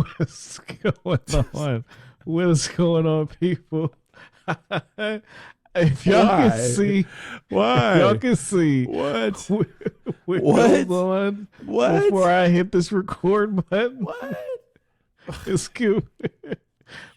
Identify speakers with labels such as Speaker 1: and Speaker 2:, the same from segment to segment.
Speaker 1: What's going on? What is going on, people? If y'all can
Speaker 2: Why?
Speaker 1: see, if y'all
Speaker 2: Why?
Speaker 1: can see
Speaker 2: What?
Speaker 1: what
Speaker 2: What?
Speaker 1: goes on
Speaker 2: What?
Speaker 1: before I hit this record button,
Speaker 2: What?
Speaker 1: it's cute.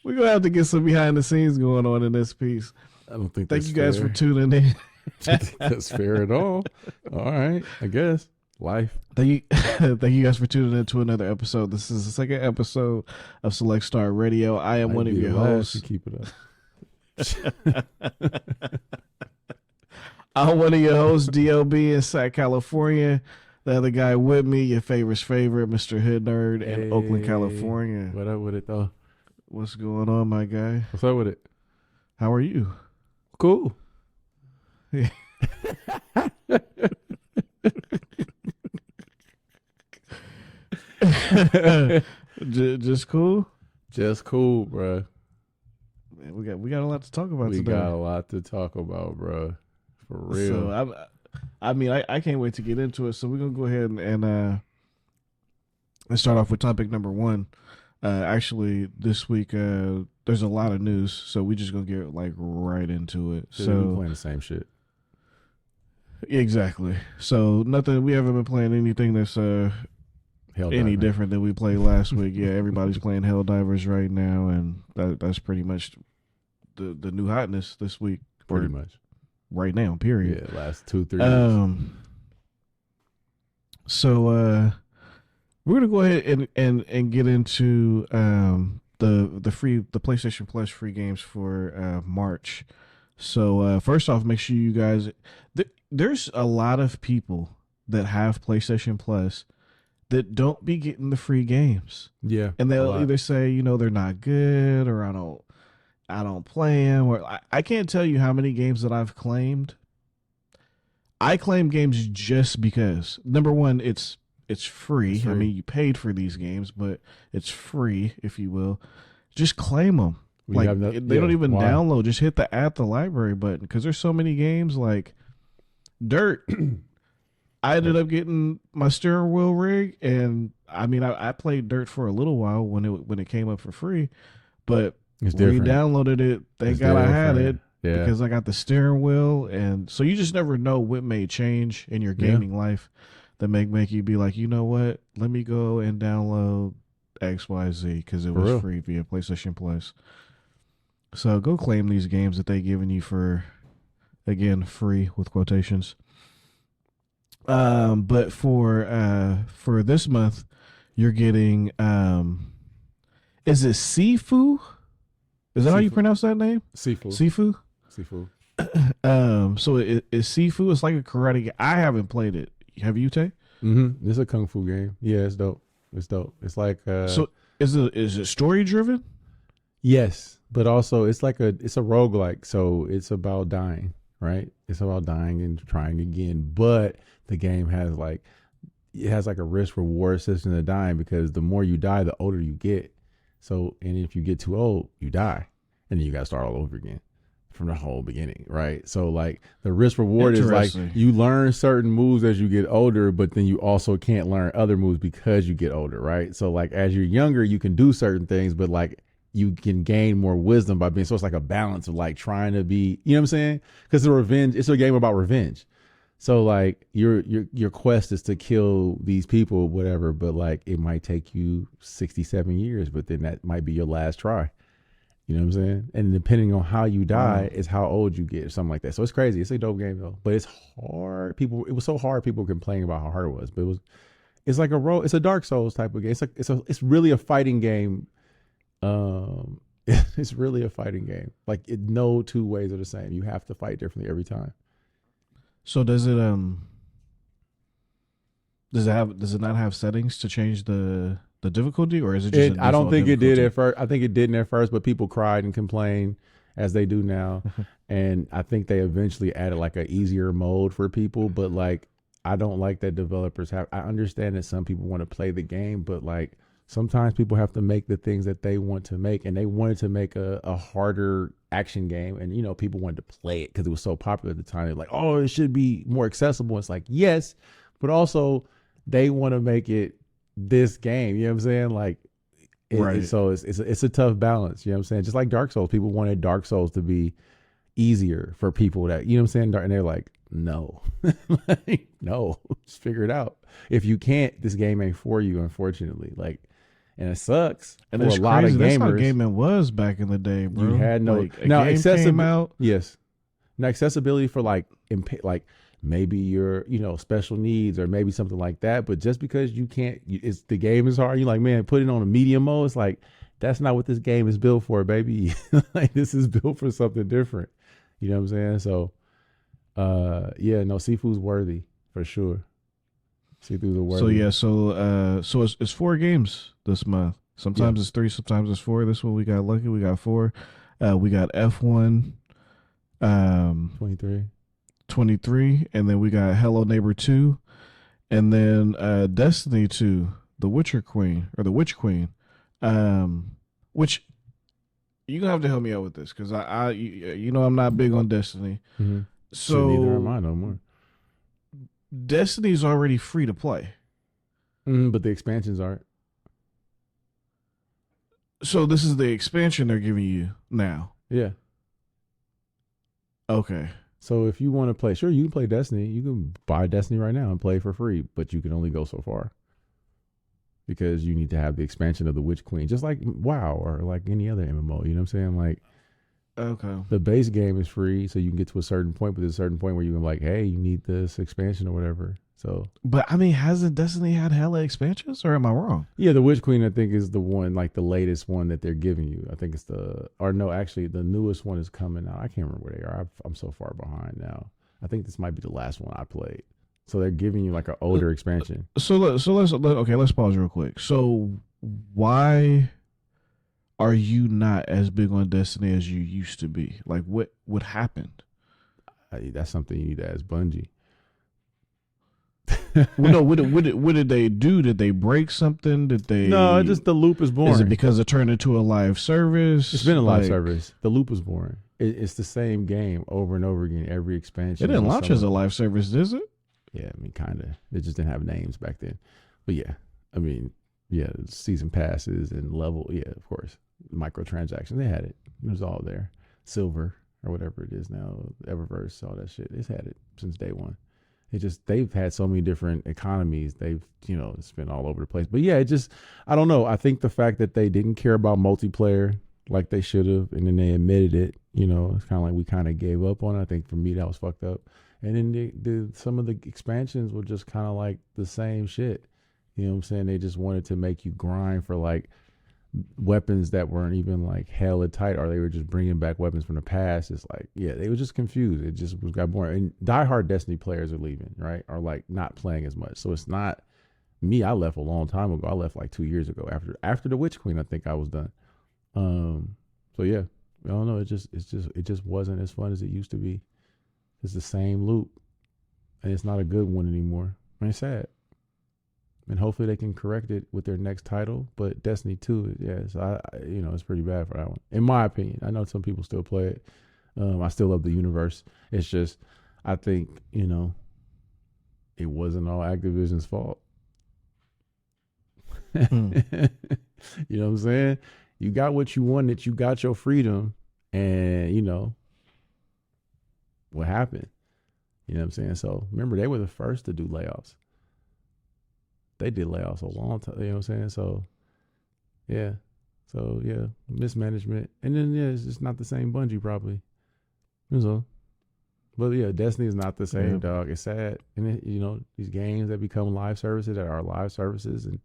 Speaker 1: We're gonna have to get some behind the scenes going on in this piece.
Speaker 2: I don't think
Speaker 1: Thank
Speaker 2: that's
Speaker 1: you guys
Speaker 2: fair.
Speaker 1: for tuning in.
Speaker 2: I don't think that's fair at all. All right, I guess life.
Speaker 1: Thank you guys for tuning in to another episode. This is the second episode of Select Star Radio. I am
Speaker 2: Might
Speaker 1: one of
Speaker 2: be
Speaker 1: your
Speaker 2: the last
Speaker 1: hosts.
Speaker 2: to keep it up.
Speaker 1: I'm one of your hosts, DOB in Sac, California. The other guy with me, your favorite's favorite, Mr. Hood Nerd in Oakland,
Speaker 2: Hey,
Speaker 1: California.
Speaker 2: What up with it though?
Speaker 1: What's going on, my guy?
Speaker 2: What's up with it?
Speaker 1: How are you?
Speaker 2: Cool.
Speaker 1: Just cool.
Speaker 2: Just cool, bro.
Speaker 1: Man, we got a lot to talk about
Speaker 2: We
Speaker 1: today.
Speaker 2: got a lot to talk about, bro. For real.
Speaker 1: So I can't wait to get into it. So we're gonna go ahead and let's start off with topic number one. Actually, this week there's a lot of news, so we just gonna get like right into it.
Speaker 2: We
Speaker 1: So
Speaker 2: playing the same shit.
Speaker 1: exactly. So nothing. We haven't been playing anything that's
Speaker 2: Hell,
Speaker 1: any different than we played last week. Yeah, everybody's playing Helldivers right now, and that's pretty much the new hotness this week.
Speaker 2: Pretty
Speaker 1: or
Speaker 2: much.
Speaker 1: right now. Period.
Speaker 2: Yeah, last 2-3 years.
Speaker 1: So we're gonna go ahead and get into the PlayStation Plus free games for March. So first off, make sure you guys there's a lot of people that have PlayStation Plus that don't be getting the free games,
Speaker 2: Yeah,
Speaker 1: and
Speaker 2: a
Speaker 1: they'll
Speaker 2: lot.
Speaker 1: either say they're not good, or I don't play them, or I can't tell you how many games that I've claimed. I claim games just because, number one, it's free.
Speaker 2: It's free.
Speaker 1: I mean, you paid for these games, but it's free, if you will. Just claim them.
Speaker 2: We
Speaker 1: Like
Speaker 2: have no-
Speaker 1: they
Speaker 2: yeah,
Speaker 1: don't even
Speaker 2: why?
Speaker 1: download. Just hit the add the library button, because there's so many games like Dirt. I ended up getting my steering wheel rig, and I mean, I played Dirt for a little while when it came up for free, but
Speaker 2: It's different.
Speaker 1: re-downloaded it. Thank
Speaker 2: It's
Speaker 1: God I had it.
Speaker 2: different. Yeah.
Speaker 1: Because I got the steering wheel, and so you just never know what may change in your
Speaker 2: Yeah.
Speaker 1: gaming life that make you be like, you know what? Let me go and download XYZ because it
Speaker 2: For
Speaker 1: was
Speaker 2: real.
Speaker 1: free via PlayStation Plus. So go claim these games that they giving you for, again, free with quotations. But for this month, you're getting is it Sifu? Is that how you
Speaker 2: Sifu.
Speaker 1: pronounce that name?
Speaker 2: Seafood.
Speaker 1: Sifu?
Speaker 2: Seafood.
Speaker 1: So it is Sifu. It's like a karate game. I haven't played it. Have you, Tay?
Speaker 2: Mm-hmm. It's a kung fu game. Yeah, it's dope. It's dope. It's like
Speaker 1: So is it story driven?
Speaker 2: yes, but also it's a roguelike, so it's about dying, right? It's about dying and trying again. But the game has a risk reward system to dying, because the more you die, the older you get. So, and if you get too old, you die, and then you got to start all over again from the whole beginning, right? So like the risk reward is like
Speaker 1: Interesting.
Speaker 2: you learn certain moves as you get older, but then you also can't learn other moves because you get older, right? So like as you're younger, you can do certain things, but like you can gain more wisdom by being, so it's like a balance of like trying to be, you know what I'm saying? Because it's a game about revenge. So like your quest is to kill these people, whatever, but like it might take you 67 years, but then that might be your last try. You know what I'm saying? And depending on how you die is how old you get or something like that. So it's crazy. It's a dope game though, but it's hard. It was so hard. People complaining about how hard it was, but it's like it's a Dark Souls type of game. It's really a fighting game. It's really a fighting game. Like no two ways are the same. You have to fight differently every time.
Speaker 1: So does it not have settings to change the difficulty, or is it just
Speaker 2: I don't think it did
Speaker 1: difficulty?
Speaker 2: at first. I think it didn't at first, but people cried and complained as they do now. And I think they eventually added like an easier mode for people. But like, I don't like that developers have. I understand that some people want to play the game, but like sometimes people have to make the things that they want to make, and they wanted to make a harder action game, and people wanted to play it because it was so popular at the time. They're like, oh, it should be more accessible. It's like, yes, but also they want to make it this game. You know what I'm saying? Like
Speaker 1: Right.
Speaker 2: So it's a tough balance. You know what I'm saying? Just like Dark Souls, people wanted Dark Souls to be easier for people that, you know what I'm saying? And they're like, no, like, no, just figure it out. If you can't, this game ain't for you, unfortunately. Like, and it sucks
Speaker 1: And
Speaker 2: for
Speaker 1: it's
Speaker 2: a lot
Speaker 1: crazy.
Speaker 2: of
Speaker 1: That's how
Speaker 2: gamers.
Speaker 1: gaming was back in the day, bro.
Speaker 2: You had no
Speaker 1: like, a
Speaker 2: now
Speaker 1: game came out.
Speaker 2: Yes, now accessibility for like like maybe your special needs or maybe something like that. But just because you can't, it's the game is hard. You're like, man, put it on a medium mode. It's like that's not what this game is built for, baby. Like this is built for something different. You know what I'm saying? So, yeah, no, Sifu's worthy for sure. Sifu's a worthy.
Speaker 1: So yeah, so it's 4 games this month. Sometimes it's 3, sometimes it's 4. This one we got lucky. We got 4. We got F1,
Speaker 2: 23.
Speaker 1: 23, and then we got Hello Neighbor 2, and then Destiny 2, the Witcher Queen or the Witch Queen, which you're gonna have to help me out with this because I'm not big on Destiny.
Speaker 2: Mm-hmm.
Speaker 1: So
Speaker 2: neither am I no more.
Speaker 1: Destiny's already free to play,
Speaker 2: but the expansions aren't.
Speaker 1: so this is the expansion they're giving you now.
Speaker 2: Yeah.
Speaker 1: Okay.
Speaker 2: So if you want to play, sure, you can play Destiny. You can buy Destiny right now and play for free, but you can only go so far because you need to have the expansion of the Witch Queen, just like WoW or like any other MMO. You know what I'm saying? Like,
Speaker 1: okay,
Speaker 2: the base game is free, so you can get to a certain point, but there's a certain point where you can like, hey, you need this expansion or whatever. So,
Speaker 1: but I mean, hasn't Destiny had hella expansions, or am I wrong?
Speaker 2: yeah, the Witch Queen I think is the one, like the latest one that they're giving you. I think it's actually the newest one is coming out. I can't remember where they are. I'm so far behind now. I think this might be the last one I played. So they're giving you like an older expansion.
Speaker 1: So let's pause real quick. So why are you not as big on Destiny as you used to be? Like what happened?
Speaker 2: That's something you need to ask Bungie.
Speaker 1: Well, no, what did they do? Did they break something? Did they?
Speaker 2: No, just the loop is boring.
Speaker 1: Is it because it turned into a live service?
Speaker 2: It's been a live service. The loop was boring. It's the same game over and over again. Every expansion.
Speaker 1: It didn't launch as a live service, is it?
Speaker 2: Yeah, I mean, kind of. They just didn't have names back then. But yeah, I mean, yeah, season passes and level. Yeah, of course, microtransactions. They had it. It was all there. Silver or whatever it is now, Eververse, all that shit. It's had it since day one. They've had so many different economies. They've, it's been all over the place. But yeah, I don't know. I think the fact that they didn't care about multiplayer like they should have, and then they admitted it, it's kind of like we kind of gave up on it. I think for me, that was fucked up. And then some of the expansions were just kind of like the same shit. You know what I'm saying? They just wanted to make you grind for like weapons that weren't even like hella tight, or they were just bringing back weapons from the past. It's like, yeah, they were just confused. It just got boring. And diehard Destiny players are leaving, right? Or like not playing as much. So it's not me. I left a long time ago. I left like 2 years ago after the Witch Queen. I think I was done. So yeah, I don't know. It just wasn't as fun as it used to be. It's the same loop, and it's not a good one anymore. And it's sad. And hopefully they can correct it with their next title. But Destiny 2, yes, it's pretty bad for that one, in my opinion. I know some people still play it. I still love the universe. It's just, I think, it wasn't all Activision's fault. You know what I'm saying? You got what you wanted. You got your freedom. And, what happened? You know what I'm saying? So remember, they were the first to do layoffs. They did layoffs a long time. You know what I'm saying? So, yeah. So, yeah, mismanagement. And then, yeah, it's just not the same Bungie, probably. So, but, yeah, Destiny is not the same, dog. It's sad. And, these games that become live services that are live services. And,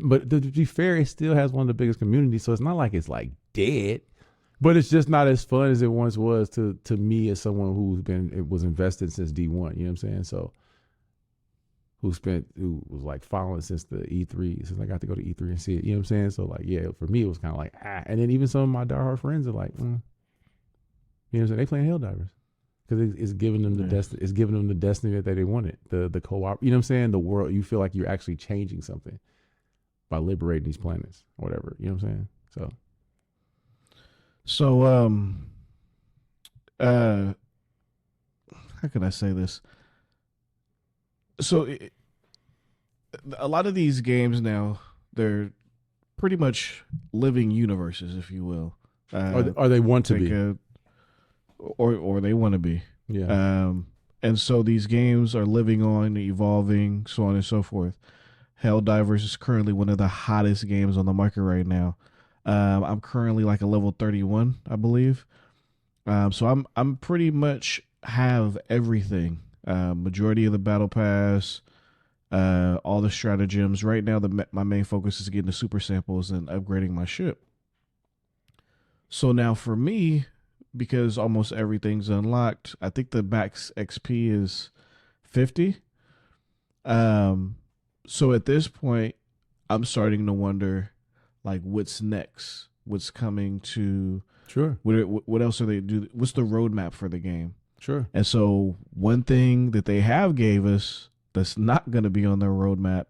Speaker 2: but to be fair, it still has one of the biggest communities. So it's not like it's, like, dead. But it's just not as fun as it once was to me as someone it was invested since D1. You know what I'm saying? So, who was like following since the E3, since I got to go to E3 and see it. You know what I'm saying? So like, yeah, for me, it was kind of like, and then even some of my diehard friends are like, you know what I'm saying? They playing Helldivers because it's giving them it's giving them the destiny that they wanted, the co-op, you know what I'm saying? The world, you feel like you're actually changing something by liberating these planets or whatever, you know what I'm saying?
Speaker 1: So, how can I say this? So, a lot of these games now, they're pretty much living universes, if you will.
Speaker 2: Or they want to
Speaker 1: like,
Speaker 2: be.
Speaker 1: Or they want to be.
Speaker 2: Yeah.
Speaker 1: And so these games are living on, evolving, so on and so forth. Helldivers is currently one of the hottest games on the market right now. I'm currently like a level 31, I believe. So I'm pretty much have everything. Majority of the battle pass, all the stratagems. Right now, my main focus is getting the super samples and upgrading my ship. So now for me, because almost everything's unlocked, I think the max XP is 50. So at this point, I'm starting to wonder, like, what's next? What's coming to?
Speaker 2: Sure.
Speaker 1: What else are they do? What's the roadmap for the game?
Speaker 2: Sure.
Speaker 1: And so one thing that they have gave us that's not going to be on their roadmap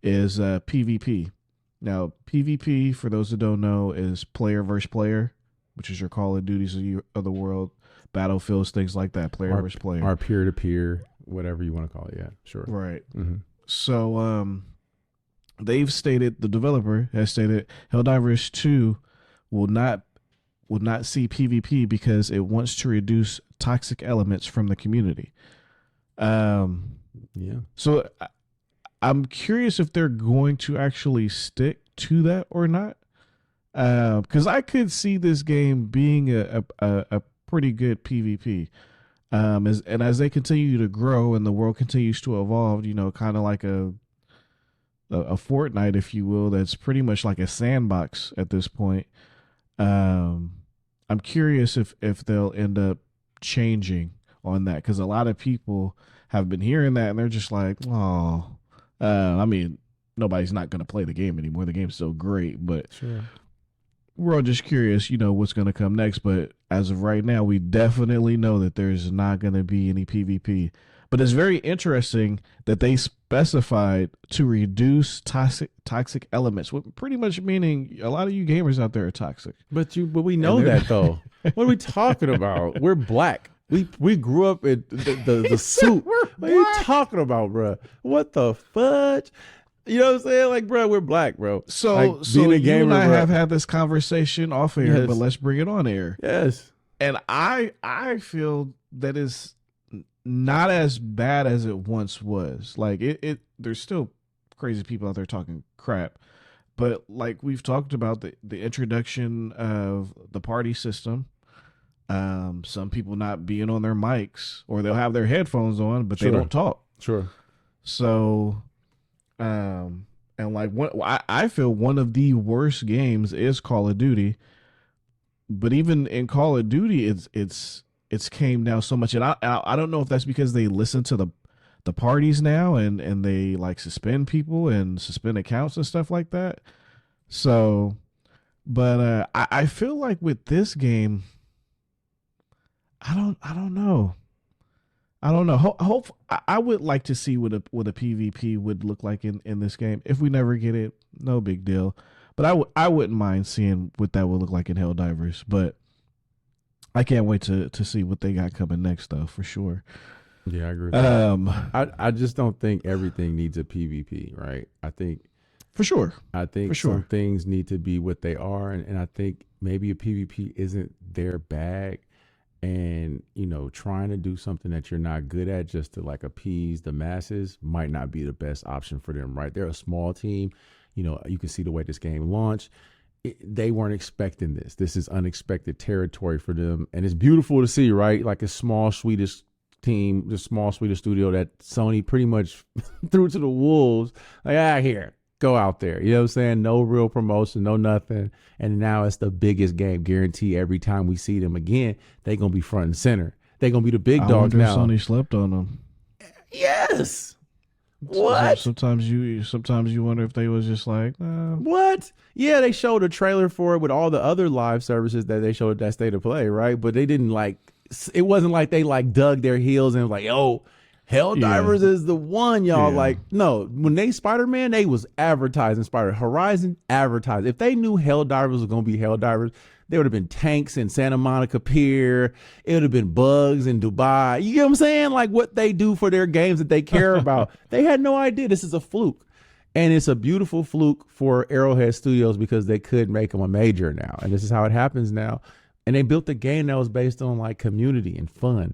Speaker 1: is PvP. Now, PvP, for those that don't know, is player versus player, which is your Call of Duties of the world, Battlefields, things like that, player versus player.
Speaker 2: Or peer-to-peer, whatever you want to call it, yeah, sure.
Speaker 1: Right.
Speaker 2: Mm-hmm.
Speaker 1: So they've stated, the developer has stated, Helldivers 2 will not see PvP because it wants to reduce toxic elements from the community.
Speaker 2: Yeah.
Speaker 1: So I'm curious if they're going to actually stick to that or not. Because I could see this game being a pretty good PvP. As they continue to grow and the world continues to evolve, you know, kind of like a Fortnite, if you will, that's pretty much like a sandbox at this point. I'm curious if they'll end up changing on that, because a lot of people have been hearing that and they're just like, oh, I mean, nobody's not going to play the game anymore. The game's so great, but
Speaker 2: sure.
Speaker 1: We're all just curious, you know, what's going to come next. But as of right now, we definitely know that there's not going to be any PvP. But it's very interesting that they specified to reduce toxic elements, pretty much meaning a lot of you gamers out there are toxic.
Speaker 2: But we know that though. What are we talking about? We're black. We grew up in the suit. What are you talking about, bro? What the fudge? You know what I'm saying? Like, bro, we're black, bro.
Speaker 1: So,
Speaker 2: like,
Speaker 1: so you
Speaker 2: gamer,
Speaker 1: and I
Speaker 2: bro,
Speaker 1: have had this conversation off air,
Speaker 2: yes,
Speaker 1: but let's bring it on air.
Speaker 2: Yes.
Speaker 1: And I feel that is not as bad as it once was. Like there's still crazy people out there talking crap, but like we've talked about the introduction of the party system. Some people not being on their mics, or they'll have their headphones on, but
Speaker 2: sure,
Speaker 1: they don't talk.
Speaker 2: Sure.
Speaker 1: So, and like I feel one of the worst games is Call of Duty. But even in Call of Duty, it's came down so much, and I don't know if that's because they listen to the parties now and they like suspend people and suspend accounts and stuff like that. So, but I feel like with this game, I don't know. I would like to see what a PvP would look like in this game. If we never get it, no big deal. But I wouldn't mind seeing what that would look like in Helldivers. But I can't wait to see what they got coming next, though, for sure.
Speaker 2: Yeah, I agree with that. I just don't think everything needs a PvP, right? I think
Speaker 1: for sure.
Speaker 2: Some things need to be what they are, and I think maybe a PvP isn't their bag. And, you know, trying to do something that you're not good at just to like appease the masses might not be the best option for them, right? They're a small team. You know, you can see the way this game launched. They weren't expecting this. This is unexpected territory for them. And it's beautiful to see, right? Like a small Swedish team, the small Swedish studio that Sony pretty much threw to the wolves. Like, here, go out there. You know what I'm saying? No real promotion, no nothing. And now it's the biggest game. Guarantee every time we see them again, they're going to be front and center. They're going to be the big dogs now.
Speaker 1: Sony slept on them.
Speaker 2: Yes. What?
Speaker 1: Sometimes you wonder if they was just like,
Speaker 2: what? Yeah, they showed a trailer for it with all the other live services that they showed at that State of Play, right? But they didn't it wasn't like they like dug their heels and was like, yo, Helldivers is the one, y'all. Yeah. Like, no, when they Spider-Man, they was advertising Horizon advertised. If they knew Helldivers was gonna be Helldivers, there would have been tanks in Santa Monica Pier. It would have been bugs in Dubai. You get what I'm saying? Like what they do for their games that they care about. They had no idea this is a fluke. And it's a beautiful fluke for Arrowhead Studios because they could make them a major now. And this is how it happens now. And they built a game that was based on like community and fun.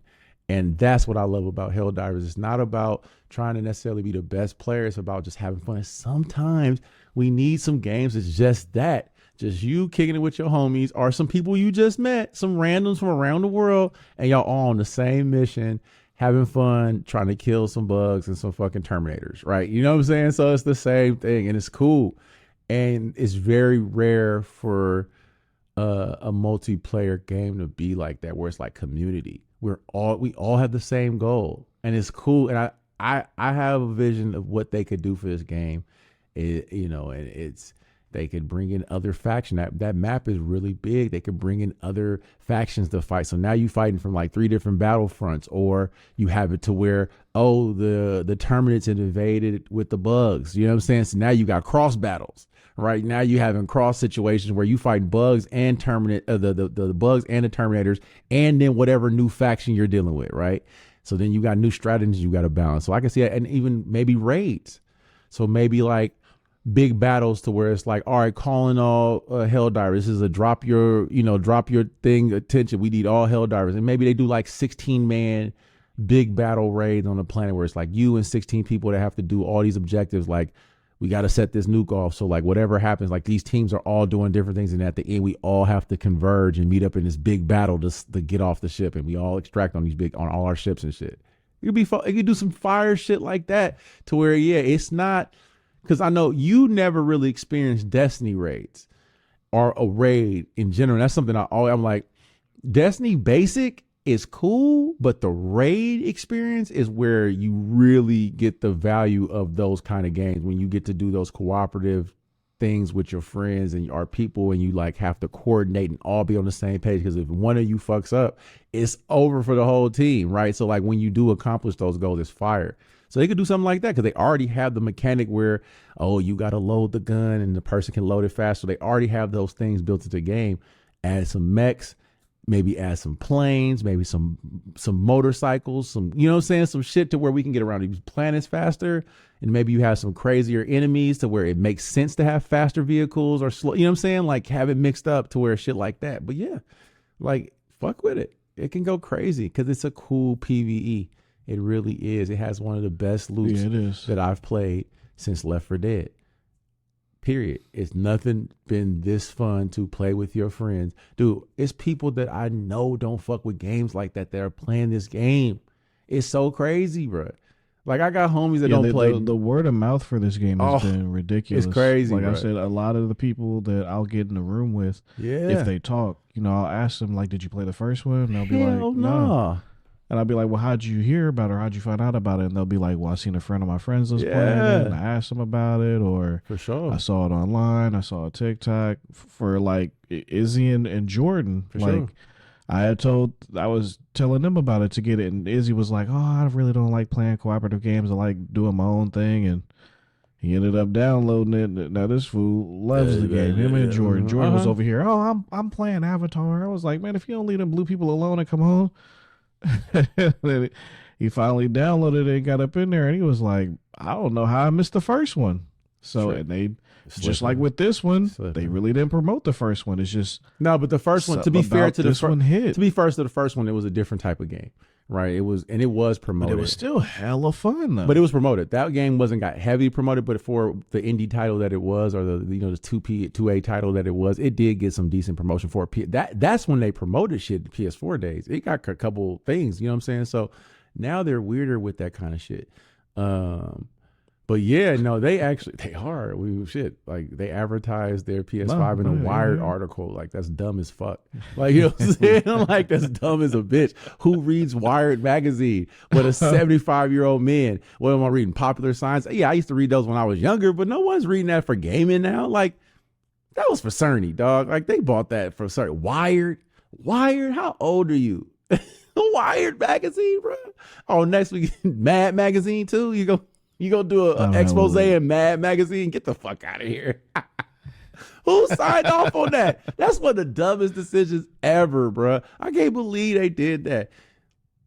Speaker 2: And that's what I love about Helldivers. It's not about trying to necessarily be the best player. It's about just having fun. Sometimes we need some games that's just that. Just you kicking it with your homies or some people you just met, some randoms from around the world, and y'all all on the same mission, having fun, trying to kill some bugs and some fucking Terminators, right? You know what I'm saying? So it's the same thing, and it's cool. And it's very rare for a multiplayer game to be like that, where it's like community. We all have the same goal, and it's cool. And I have a vision of what they could do for this game. And it's they could bring in other factions. That map is really big. They could bring in other factions to fight. So now you fighting from like 3 different battlefronts, or you have it to where, oh, the Terminates invaded with the bugs. You know what I'm saying? So now you got cross battles, right? Now you having cross situations where you fight bugs and the bugs and the Terminators, and then whatever new faction you're dealing with, right? So then you got new strategies you got to balance. So I can see that, and even maybe raids. So maybe like big battles to where it's like, all right, calling all Helldivers. This is a drop your thing attention. We need all Helldivers. And maybe they do like 16-man big battle raids on the planet where it's like you and 16 people that have to do all these objectives. Like, we got to set this nuke off. So like whatever happens, like these teams are all doing different things. And at the end, we all have to converge and meet up in this big battle to get off the ship. And we all extract on all our ships and shit. It could be fun. It could do some fire shit like that to where, yeah, it's not, because I know you never really experienced Destiny raids or a raid in general. That's something I'm like, Destiny basic is cool, but the raid experience is where you really get the value of those kind of games, when you get to do those cooperative things with your friends and our people, and you like have to coordinate and all be on the same page, because if one of you fucks up, it's over for the whole team, right? So like when you do accomplish those goals, it's fire. So they could do something like that because they already have the mechanic where, oh, you got to load the gun and the person can load it fast. So they already have those things built into the game. Add some mechs, maybe add some planes, maybe some motorcycles, some, you know what I'm saying, some shit to where we can get around these planets faster. And maybe you have some crazier enemies to where it makes sense to have faster vehicles or slow, you know what I'm saying? Like have it mixed up to where shit like that. But yeah, like fuck with it. It can go crazy because it's a cool PvE. It really is. It has one of the best loots that I've played since Left 4 Dead. Period. It's nothing been this fun to play with your friends. Dude, it's people that I know don't fuck with games like that that are playing this game. It's so crazy, bro. Like I got homies that don't play.
Speaker 1: The word of mouth for this game has been ridiculous.
Speaker 2: It's crazy.
Speaker 1: Like
Speaker 2: bro.
Speaker 1: I said, a lot of the people that I'll get in the room with, if they talk, I'll ask them like, "Did you play the first one?" And they'll be like, "No." And I'll be like, well, how'd you hear about it? Or how'd you find out about it? And they'll be like, well, I seen a friend of my friends was playing it, and I asked them about it. Or
Speaker 2: for sure,
Speaker 1: I saw it online. I saw a TikTok for like Izzy and Jordan.
Speaker 2: For
Speaker 1: like
Speaker 2: sure.
Speaker 1: I was telling them about it to get it. And Izzy was like, oh, I really don't like playing cooperative games. I like doing my own thing. And he ended up downloading it. Now this fool loves the game. Him and Jordan. Jordan was over here. Oh, I'm playing Avatar. I was like, man, if you don't leave them blue people alone and come home. Then he finally downloaded it and got up in there, and he was like, I don't know how I missed the first one. So and they just like with this one, they really didn't promote the first one. It's just
Speaker 2: no, but the first one, to be fair to
Speaker 1: this one hit.
Speaker 2: To be fair to the first one, it was a different type of game. Right, it was promoted.
Speaker 1: But it was still hella fun though.
Speaker 2: But it was promoted. That game wasn't got heavy promoted, but for the indie title that it was, or the 2A title that it was, it did get some decent promotion for it. That's when they promoted shit the PS4 days. It got a couple things, you know what I'm saying? So now they're weirder with that kind of shit. But yeah, no, they are. Like they advertised their PS5 in a Wired article. Like that's dumb as fuck. Like, you know what I'm saying? Like that's dumb as a bitch. Who reads Wired magazine? But a 75-year-old man. What am I reading? Popular Science? Yeah, I used to read those when I was younger, but no one's reading that for gaming now. Like that was for Cerny, dog. Like they bought that for Cerny. Wired? How old are you? Wired magazine, bro. Oh, next week Mad magazine too. You gonna do an expose in Mad magazine? Get the fuck out of here. Who signed off on that? That's one of the dumbest decisions ever, bro. I can't believe they did that.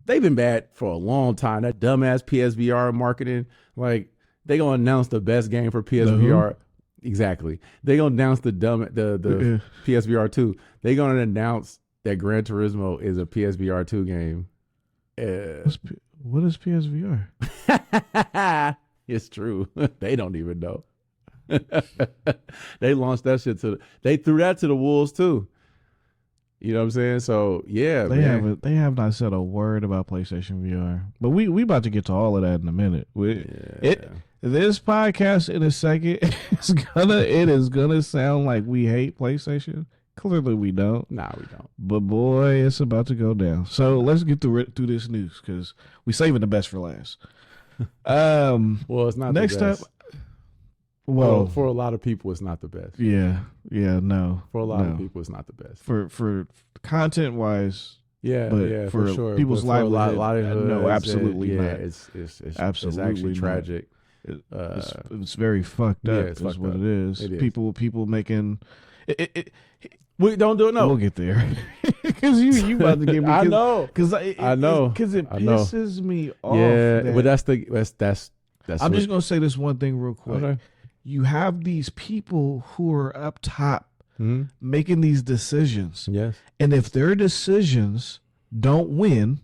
Speaker 2: They've been bad for a long time. That dumbass PSVR marketing. Like, They gonna announce the best game for PSVR. Exactly. They gonna announce the PSVR 2. They gonna announce that Gran Turismo is a PSVR 2 game.
Speaker 1: What is PSVR?
Speaker 2: It's true. They don't even know. They launched that shit they threw that to the wolves too. You know what I'm saying? So yeah,
Speaker 1: they have not said a word about PlayStation VR. But we about to get to all of that in a minute. This podcast in a second it is gonna sound like we hate PlayStation. Clearly we don't.
Speaker 2: Nah, we don't.
Speaker 1: But boy, it's about to go down. So let's get through this news because we saving the best for last.
Speaker 2: Well, it's not
Speaker 1: next
Speaker 2: the best.
Speaker 1: up. Well,
Speaker 2: for a lot of people, it's not the best.
Speaker 1: Yeah, no.
Speaker 2: For a lot of people, it's not the best.
Speaker 1: For content wise,
Speaker 2: yeah,
Speaker 1: but
Speaker 2: for sure.
Speaker 1: People's lives,
Speaker 2: no,
Speaker 1: absolutely not.
Speaker 2: It's
Speaker 1: absolutely
Speaker 2: actually tragic.
Speaker 1: It's very fucked up. Is what it is.
Speaker 2: It is.
Speaker 1: People making it.
Speaker 2: We don't do it. No,
Speaker 1: we'll get there because you about to get me.
Speaker 2: I know
Speaker 1: because I know because it pisses me off.
Speaker 2: Yeah, but that's.
Speaker 1: I'm just gonna say this one thing real quick.
Speaker 2: Okay.
Speaker 1: You have these people who are up top making these decisions.
Speaker 2: Yes.
Speaker 1: And if their decisions don't win,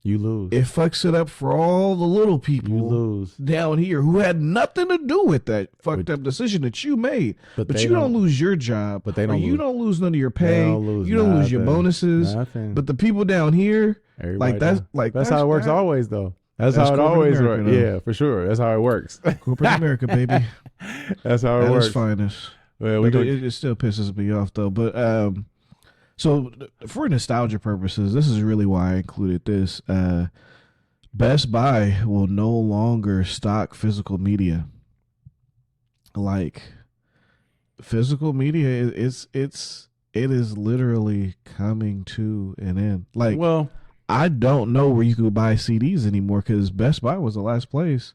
Speaker 2: you lose.
Speaker 1: It fucks it up for all the little people
Speaker 2: you lose.
Speaker 1: down here who had nothing to do with that fucked up decision that you made. But you don't lose your job.
Speaker 2: But they don't.
Speaker 1: You don't lose none of your pay.
Speaker 2: You don't lose
Speaker 1: your bonuses.
Speaker 2: Nothing.
Speaker 1: But the people down here, that's
Speaker 2: how it works always though. That's how it always works. Yeah, for sure. That's how it works.
Speaker 1: Corporate America, baby.
Speaker 2: That's how it works.
Speaker 1: That's finest.
Speaker 2: Well,
Speaker 1: it still pisses me off though. But so for nostalgia purposes, this is really why I included this. Best Buy will no longer stock physical media. Like physical media, it is literally coming to an end. Like,
Speaker 2: well,
Speaker 1: I don't know where you could buy CDs anymore because Best Buy was the last place,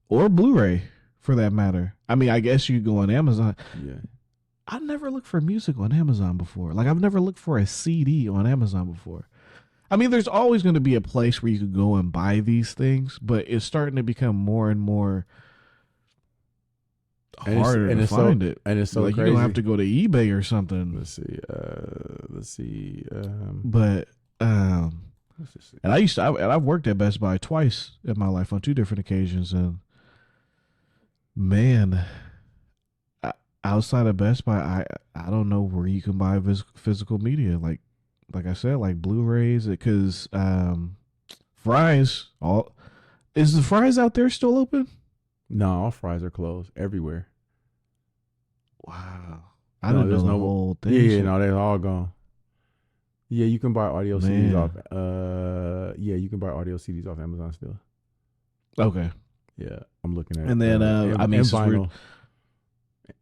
Speaker 1: or Blu-ray for that matter. I mean, I guess you could go on Amazon.
Speaker 2: Yeah.
Speaker 1: I never looked for music on Amazon before. Like, I've never looked for a CD on Amazon before. I mean, there's always going to be a place where you could go and buy these things, but it's starting to become more and more harder to find it.
Speaker 2: And it's so
Speaker 1: like
Speaker 2: crazy.
Speaker 1: You don't have to go to eBay or something.
Speaker 2: Let's see.
Speaker 1: But and I've worked at Best Buy twice in my life on 2 different occasions, and man, outside of Best Buy, I don't know where you can buy physical media. Like I said, like Blu-rays, because Fry's is the Fry's out there still open?
Speaker 2: No, all Fry's are closed everywhere.
Speaker 1: Wow, I don't know the whole thing.
Speaker 2: Yeah, no, they're all gone. Yeah, you can buy audio CDs off. You can buy audio CDs off Amazon still.
Speaker 1: Okay.
Speaker 2: Yeah, I'm looking at.
Speaker 1: And then I mean,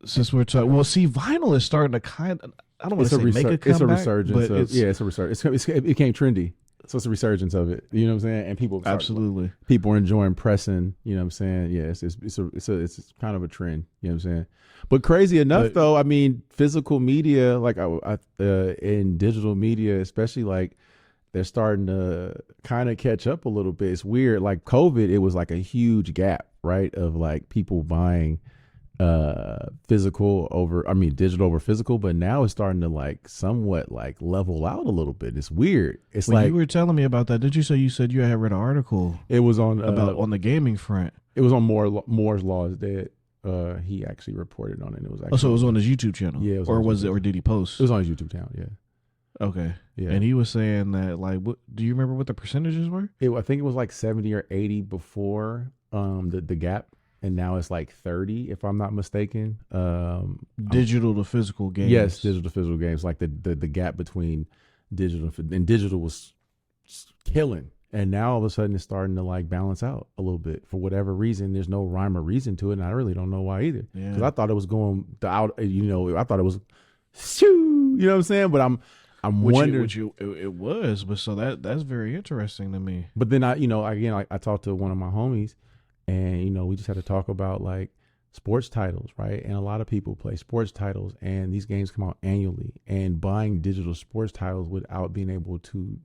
Speaker 1: since we're talking, well, see, vinyl is starting to kind of. I don't want to say make a comeback.
Speaker 2: It's a resurgence.
Speaker 1: But
Speaker 2: it's a resurgence. It became trendy, so it's a resurgence of it. You know what I'm saying? And people are enjoying pressing. You know what I'm saying? Yeah, it's kind of a trend. You know what I'm saying? But crazy enough, though, I mean, physical media, like in digital media, especially, like they're starting to kind of catch up a little bit. It's weird. Like COVID, it was like a huge gap, right? Of like people buying digital over physical, but now it's starting to like somewhat like level out a little bit. It's weird. It's like
Speaker 1: you were telling me about that. Did you say you said you had read an article?
Speaker 2: It was on
Speaker 1: on the gaming front.
Speaker 2: It was on Moore's Law is Dead. He actually reported on it. It was actually,
Speaker 1: so it was on his YouTube channel.
Speaker 2: Yeah,
Speaker 1: or did he post?
Speaker 2: It was on his YouTube channel. Yeah.
Speaker 1: Okay.
Speaker 2: Yeah.
Speaker 1: And he was saying that, like, do you remember what the percentages were?
Speaker 2: I think it was like 70 or 80 before the gap. And now it's like 30, if I'm not mistaken.
Speaker 1: Digital to physical games.
Speaker 2: Yes, digital to physical games. Like the gap between digital and digital was killing. And now all of a sudden it's starting to like balance out a little bit for whatever reason. There's no rhyme or reason to it. And I really don't know why either.
Speaker 1: Yeah.
Speaker 2: Because I thought it was going out, I thought it was, shoo, you know what I'm saying? But I'm wondering.
Speaker 1: It was, but so that's very interesting to me.
Speaker 2: But then I talked to one of my homies. And, we just had to talk about like sports titles, right? And a lot of people play sports titles and these games come out annually, and buying digital sports titles without being able to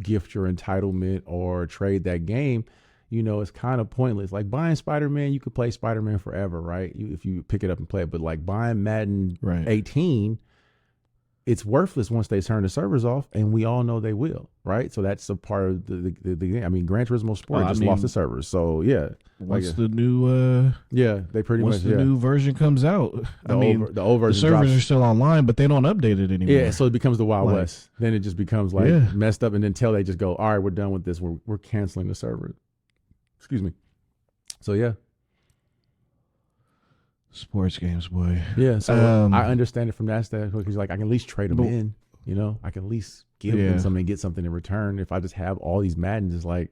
Speaker 2: gift your entitlement or trade that game it's kind of pointless. Like buying Spider-Man, you could play Spider-Man forever, right? If you pick it up and play it. But like buying Madden
Speaker 1: Right.
Speaker 2: 18, it's worthless once they turn the servers off, and we all know they will, right? So that's a part of the game. I mean, Gran Turismo Sport just lost the servers, so yeah.
Speaker 1: Once the new
Speaker 2: they pretty much
Speaker 1: once the new version comes out,
Speaker 2: the old version
Speaker 1: the servers
Speaker 2: drops.
Speaker 1: are still online, but they don't update it anymore.
Speaker 2: Yeah, so it becomes the Wild West. Then it just becomes like
Speaker 1: Yeah.
Speaker 2: messed up, and until they just go, all right, we're done with this. We're canceling the server. Excuse me. So yeah.
Speaker 1: Sports games, boy.
Speaker 2: Yeah, so I understand it from that standpoint because like I can at least trade them in. I can at least give them something and get something in return. If I just have all these Maddens, it's like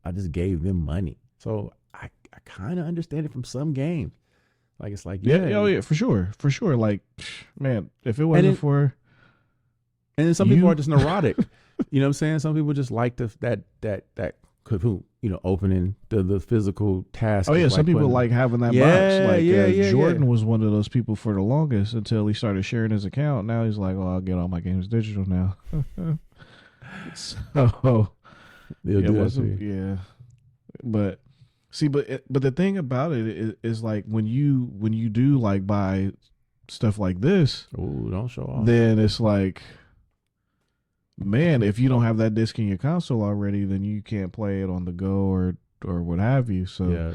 Speaker 2: I just gave them money. So I kind of understand it from some games. Like it's like
Speaker 1: yeah, for sure. Like, man, if it wasn't for,
Speaker 2: and then some people are just neurotic. You know what I'm saying? Some people just like that kahoot, opening the physical task.
Speaker 1: Oh yeah, some people like having that box. Like Jordan was one of those people for the longest until he started sharing his account. Now he's like, oh, I'll get all my games digital now. So but see, but the thing about it is like when you do like buy stuff like this,
Speaker 2: don't show off.
Speaker 1: Then it's like, man, if you don't have that disc in your console already, then you can't play it on the go or what have you. So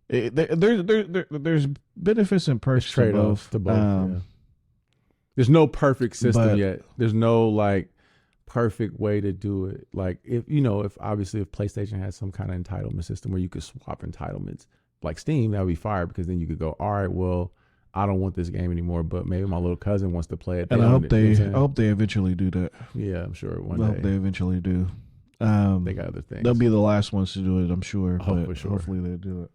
Speaker 1: there's benefits and perks
Speaker 2: trade-offs to both. There's no perfect system yet. There's no like perfect way to do it. Like if obviously if PlayStation has some kind of entitlement system where you could swap entitlements, like Steam, that would be fire because then you could go, all right, well, I don't want this game anymore, but maybe my little cousin wants to play it.
Speaker 1: And I hope they eventually do that.
Speaker 2: Yeah, I'm sure one day.
Speaker 1: I hope they eventually do.
Speaker 2: They got other things.
Speaker 1: They'll be the last ones to do it, I'm sure.
Speaker 2: Oh, for sure.
Speaker 1: Hopefully they'll do it.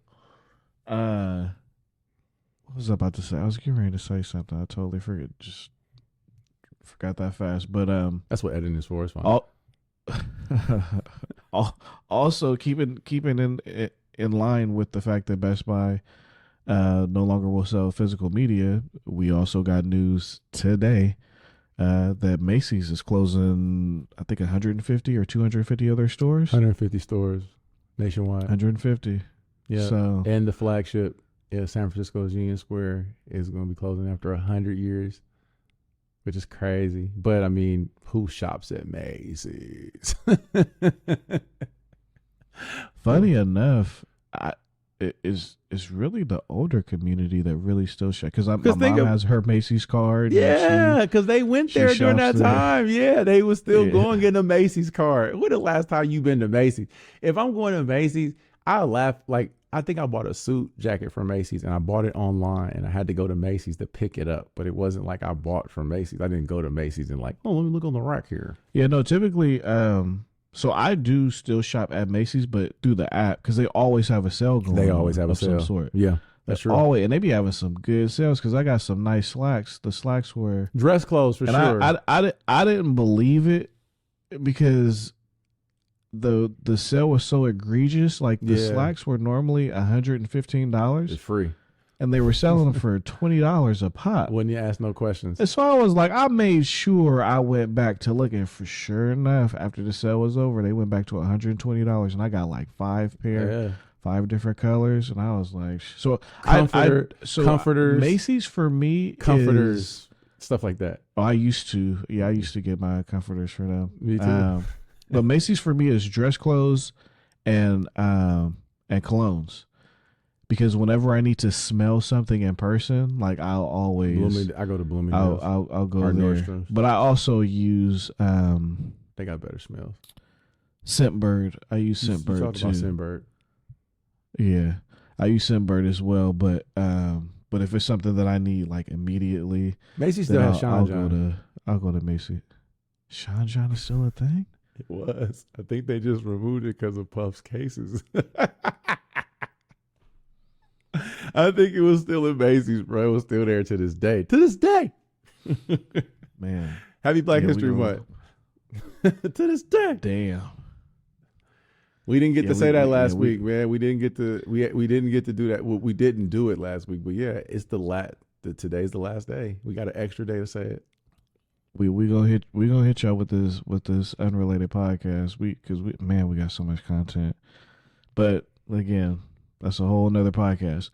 Speaker 1: What was I about to say? I was getting ready to say something. I totally forgot that fast. But
Speaker 2: that's what editing is for. It's fine.
Speaker 1: Also, keeping in line with the fact that Best Buy no longer will sell physical media, we also got news today that Macy's is closing, I think, 150 or 250 of their stores.
Speaker 2: 150 stores nationwide.
Speaker 1: 150.
Speaker 2: Yeah.
Speaker 1: So,
Speaker 2: and the flagship, San Francisco's Union Square, is going to be closing after 100 years, which is crazy. But I mean, who shops at Macy's?
Speaker 1: Funny enough, it's really the older community that really still shop. Because my mom has her Macy's card.
Speaker 2: Yeah, because they went there during that time. Yeah, they was still going getting a Macy's card. When the last time you been to Macy's? If I'm going to Macy's, I laugh. Like, I think I bought a suit jacket from Macy's and I bought it online and I had to go to Macy's to pick it up. But it wasn't like I bought from Macy's. I didn't go to Macy's and like, oh, let me look on the rack here.
Speaker 1: Yeah, no, typically, so I do still shop at Macy's, but through the app because they always have a sale going.
Speaker 2: They always have a sale.
Speaker 1: Some sort.
Speaker 2: Yeah, that's true.
Speaker 1: Always, and they be having some good sales because I got some nice slacks. The slacks were
Speaker 2: dress clothes for sure.
Speaker 1: I didn't believe it because the sale was so egregious. Like the slacks were normally $115.
Speaker 2: It's free.
Speaker 1: And they were selling them for $20 a pop.
Speaker 2: Wouldn't you ask no questions?
Speaker 1: And so I was like, I made sure I went back to looking for sure enough. After the sale was over, they went back to $120, and I got like 5 pair, 5 different colors, and I was like, so
Speaker 2: comforters,
Speaker 1: Macy's for me,
Speaker 2: comforters, stuff like that.
Speaker 1: Oh, I used to get my comforters for them.
Speaker 2: Me too.
Speaker 1: But Macy's for me is dress clothes and colognes. Because whenever I need to smell something in person, like I go
Speaker 2: to Bloomingdale's.
Speaker 1: I'll go there.
Speaker 2: Nordstrom's.
Speaker 1: But I also use
Speaker 2: they got better smells.
Speaker 1: Scentbird. I use Scentbird
Speaker 2: about
Speaker 1: too.
Speaker 2: Scentbird.
Speaker 1: Yeah, I use Scentbird as well. But if it's something that I need like immediately,
Speaker 2: Macy's still has Sean John.
Speaker 1: I'll go to Macy's. Sean John is still a thing?
Speaker 2: It was. I think they just removed it because of Puff's cases. I think it was still in Macy's, bro. It was still there to this day. To this day.
Speaker 1: Man.
Speaker 2: Happy Black History Month. To this day.
Speaker 1: Damn.
Speaker 2: We didn't get to say that last week, man. We didn't get to do that. Well, we didn't do it last week, but yeah, it's today's the last day. We got an extra day to say it.
Speaker 1: We gonna hit y'all with this unrelated podcast. We got so much content. But again, that's a whole nother podcast.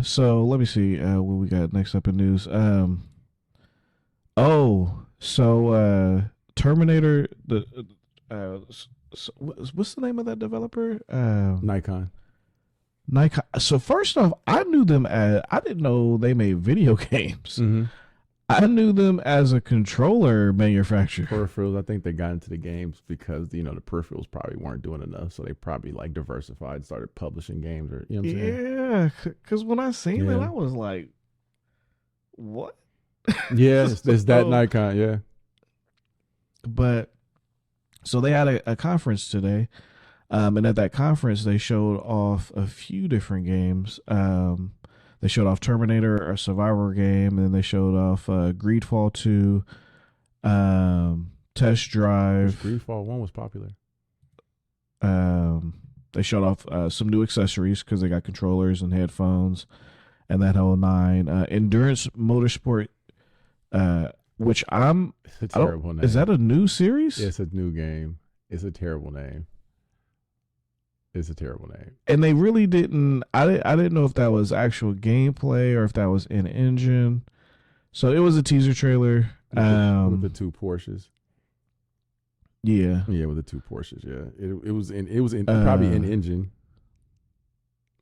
Speaker 1: So let me see what we got next up in news. Terminator. What's the name of that developer?
Speaker 2: Nikon.
Speaker 1: Nikon. So first off, I knew them as I didn't know they made video games.
Speaker 2: Mm-hmm.
Speaker 1: I knew them as a controller manufacturer.
Speaker 2: Peripherals. I think they got into the games because the peripherals probably weren't doing enough, so they probably like diversified, started publishing games, or you know what I'm saying?
Speaker 1: Yeah, because when I seen it, I was like, "What?"
Speaker 2: Yeah, it's that Nikon. Yeah,
Speaker 1: but so they had a conference today, and at that conference they showed off a few different games. They showed off Terminator, a survivor game, and then they showed off Greedfall 2, Test Drive.
Speaker 2: Greedfall 1 was popular.
Speaker 1: They showed off some new accessories because they got controllers and headphones and that whole nine. Endurance Motorsport, which
Speaker 2: It's a terrible name.
Speaker 1: Is that a new series?
Speaker 2: It's a new game. It's a terrible name. It's a terrible name.
Speaker 1: And they really didn't. I didn't know if that was actual gameplay or if that was in engine. So it was a teaser trailer
Speaker 2: with the two Porsches.
Speaker 1: Yeah,
Speaker 2: with the two Porsches. Yeah, it was probably in engine,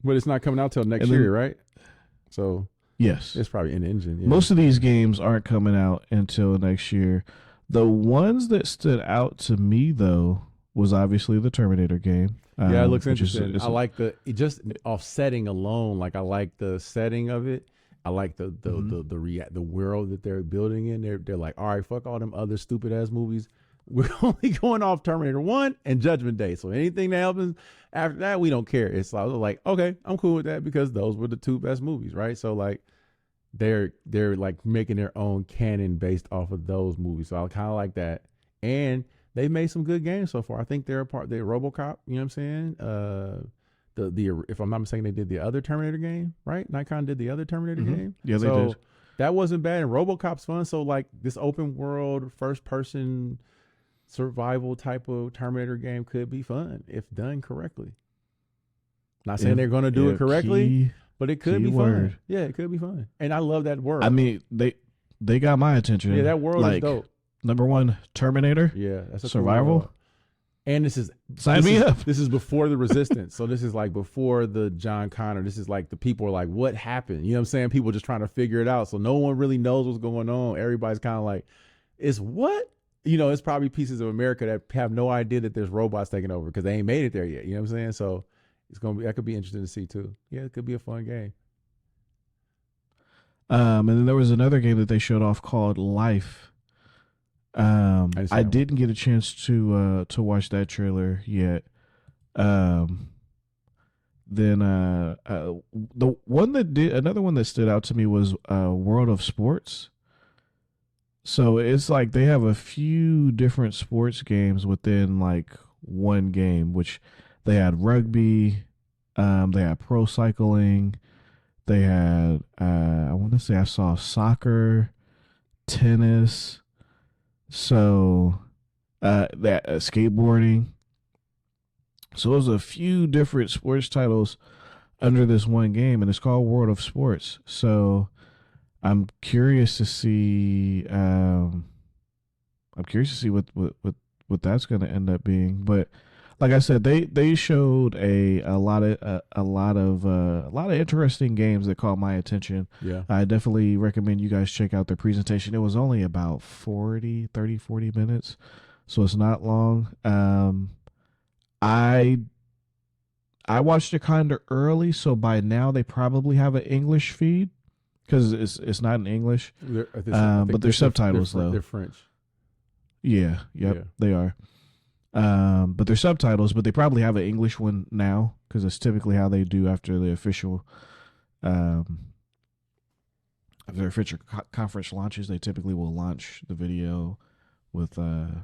Speaker 2: but it's not coming out till next year, right? So
Speaker 1: yes,
Speaker 2: it's probably in engine. Yeah.
Speaker 1: Most of these games aren't coming out until next year. The ones that stood out to me though was obviously the Terminator game.
Speaker 2: Yeah, it looks interesting. I like just off setting alone. Like I like the setting of it. I like the world that they're building in. They're like, all right, fuck all them other stupid ass movies. We're only going off Terminator 1 and Judgment Day. So anything that happens after that, we don't care. It's like, okay, I'm cool with that because those were the two best movies, right? So like they're like making their own canon based off of those movies. So I kind of like that. And they've made some good games so far. I think they're RoboCop, you know what I'm saying? If I'm not mistaken, they did the other Terminator game, right? Nikon did the other Terminator game.
Speaker 1: Yeah, they did.
Speaker 2: That wasn't bad, and RoboCop's fun. So like this open world, first person survival type of Terminator game could be fun if done correctly. Not saying they're going to do it correctly, but it could be fun. Yeah, it could be fun, and I love that world.
Speaker 1: I mean, they got my attention.
Speaker 2: Yeah, that world is dope.
Speaker 1: Number one, Terminator.
Speaker 2: Yeah, that's a
Speaker 1: survival.
Speaker 2: Cool, and this is
Speaker 1: up.
Speaker 2: This is before the Resistance, so this is like before the John Connor. This is like the people are like, what happened? You know what I'm saying? People just trying to figure it out. So no one really knows what's going on. Everybody's kind of like, it's what? It's probably pieces of America that have no idea that there's robots taking over because they ain't made it there yet. You know what I'm saying? So that could be interesting to see too. Yeah, it could be a fun game.
Speaker 1: And then there was another game that they showed off called Life. I didn't get a chance to watch that trailer yet. Then the one another one that stood out to me was World of Sports. So it's like they have a few different sports games within like one game, which they had rugby, they had pro cycling, they had I want to say I saw soccer, tennis. So that skateboarding. So there's a few different sports titles under this one game, and it's called World of Sports. So I'm curious to see. What that's going to end up being. But like I said, they showed a lot of interesting games that caught my attention.
Speaker 2: Yeah.
Speaker 1: I definitely recommend you guys check out their presentation. It was only about 40 minutes, so it's not long. I watched it kind of early, so by now they probably have an English feed because it's not in English. But there's subtitles though.
Speaker 2: They're French.
Speaker 1: Yeah. Yep. Yeah. They are. But they're subtitles, but they probably have an English one now because it's typically how they do after the official, conference launches. They typically will launch the video with a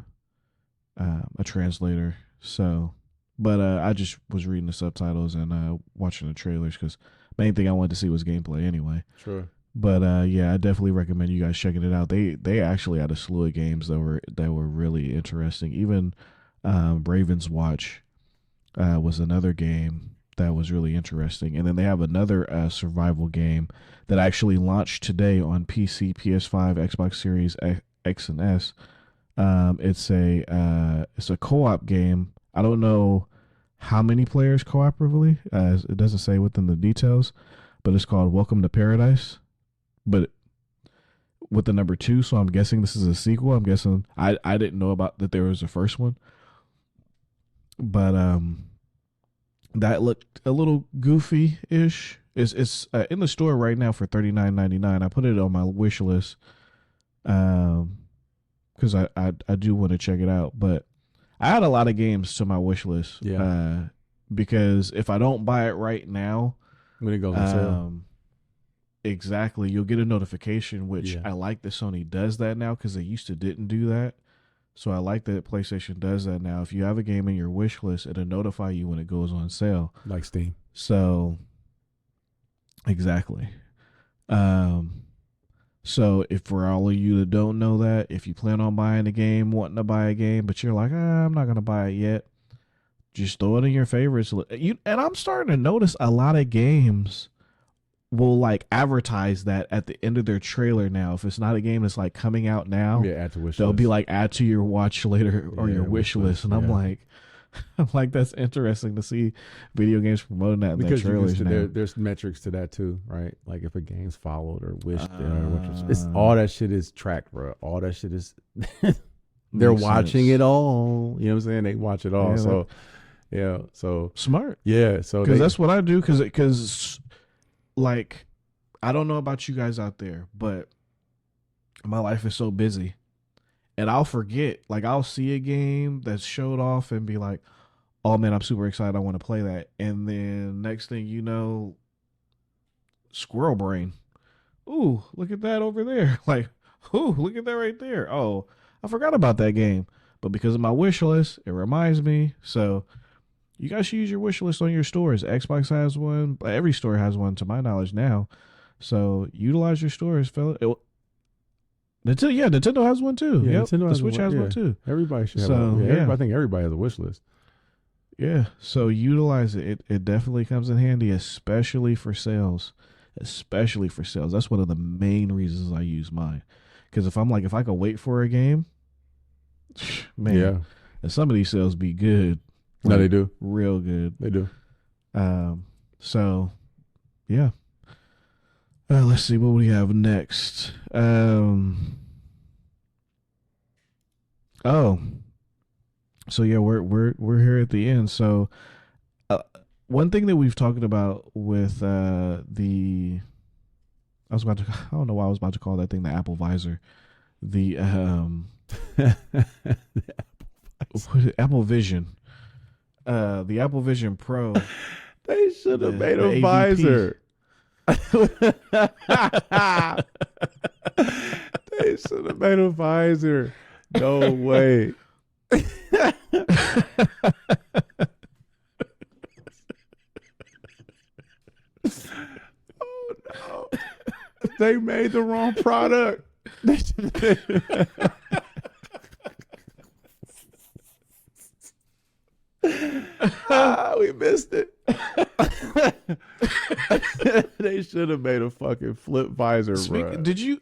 Speaker 1: translator. So, but I just was reading the subtitles and watching the trailers because main thing I wanted to see was gameplay anyway.
Speaker 2: Sure.
Speaker 1: But yeah, I definitely recommend you guys checking it out. They actually had a slew of games that were really interesting. Even Ravens Watch was another game that was really interesting. And then they have another survival game that actually launched today on PC, PS5, Xbox Series X and S. It's a co-op game. I don't know how many players cooperatively. It doesn't say within the details, but it's called Welcome to Paradise. But with the number 2, so I'm guessing this is a sequel. I'm guessing I didn't know about that there was a first one, but that looked a little goofy ish. It's in the store right now for $39.99. I put it on my wish list, because I do want to check it out. But I had a lot of games to my wish list.
Speaker 2: Yeah.
Speaker 1: Because if I don't buy it right now,
Speaker 2: When it goes on sale.
Speaker 1: Exactly, you'll get a notification, which
Speaker 2: Yeah.
Speaker 1: I like that Sony does that now because they used to didn't do that. So I like that PlayStation does that now. If you have a game in your wish list, it'll notify you when it goes on sale.
Speaker 2: Like Steam.
Speaker 1: So exactly. Um, so if for all of you that don't know that, if you plan on buying a game, wanting to buy a game, but you're like, I'm not gonna buy it yet, just throw it in your favorites. And I'm starting to notice a lot of games will like advertise that at the end of their trailer now. If it's not a game that's like coming out now,
Speaker 2: Yeah, add to wish
Speaker 1: they'll
Speaker 2: list.
Speaker 1: be like add to your watch later or
Speaker 2: Yeah,
Speaker 1: your wish list. And I'm
Speaker 2: yeah.
Speaker 1: like, I'm like, that's interesting to see video games promoting that in their
Speaker 2: Because you
Speaker 1: trailers
Speaker 2: can,
Speaker 1: now.
Speaker 2: there's metrics to that too, right? Like if a game's followed or wished,
Speaker 1: Ah.
Speaker 2: it's all that shit is tracked, bro. All that shit is. They're
Speaker 1: Makes
Speaker 2: watching
Speaker 1: sense.
Speaker 2: it all. You know what I'm saying? They watch it all.
Speaker 1: Yeah,
Speaker 2: So, yeah. So,
Speaker 1: Smart.
Speaker 2: yeah. So
Speaker 1: Because that's what I do. Because like, I don't know about you guys out there, but my life is so busy. And I'll forget. Like, I'll see a game that's showed off and be like, oh man, I'm super excited. I want to play that. And then next thing you know, squirrel brain. Ooh, look at that over there. Like, ooh, look at that right there. Oh, I forgot about that game. But because of my wish list, it reminds me. So you guys should use your wish list on your stores. Xbox has one. Every store has one, to my knowledge now. So utilize your stores, fella. Nintendo has one too.
Speaker 2: Yeah,
Speaker 1: Yep.
Speaker 2: Nintendo
Speaker 1: The
Speaker 2: has
Speaker 1: Switch
Speaker 2: one,
Speaker 1: has
Speaker 2: yeah.
Speaker 1: one too.
Speaker 2: Everybody should have.
Speaker 1: So, yeah.
Speaker 2: I think everybody has a wish list.
Speaker 1: Yeah. So utilize it. It definitely comes in handy, especially for sales. Especially for sales. That's one of the main reasons I use mine. Because if I could wait for a game, man,
Speaker 2: Yeah.
Speaker 1: and some of these sales be good.
Speaker 2: No, they do.
Speaker 1: Real good.
Speaker 2: They do.
Speaker 1: So, yeah. Let's see what we have next. Oh, so yeah, we're here at the end. So, one thing that we've talked about with I don't know why I was about to call that thing the Apple Visor, the Apple Vision, the Apple Vision Pro.
Speaker 2: They should have made
Speaker 1: the
Speaker 2: a
Speaker 1: AVP.
Speaker 2: visor. They should have made a visor. No way. Oh no. They made the wrong product. We missed it. They should have made a fucking flip visor, bro.
Speaker 1: Did you?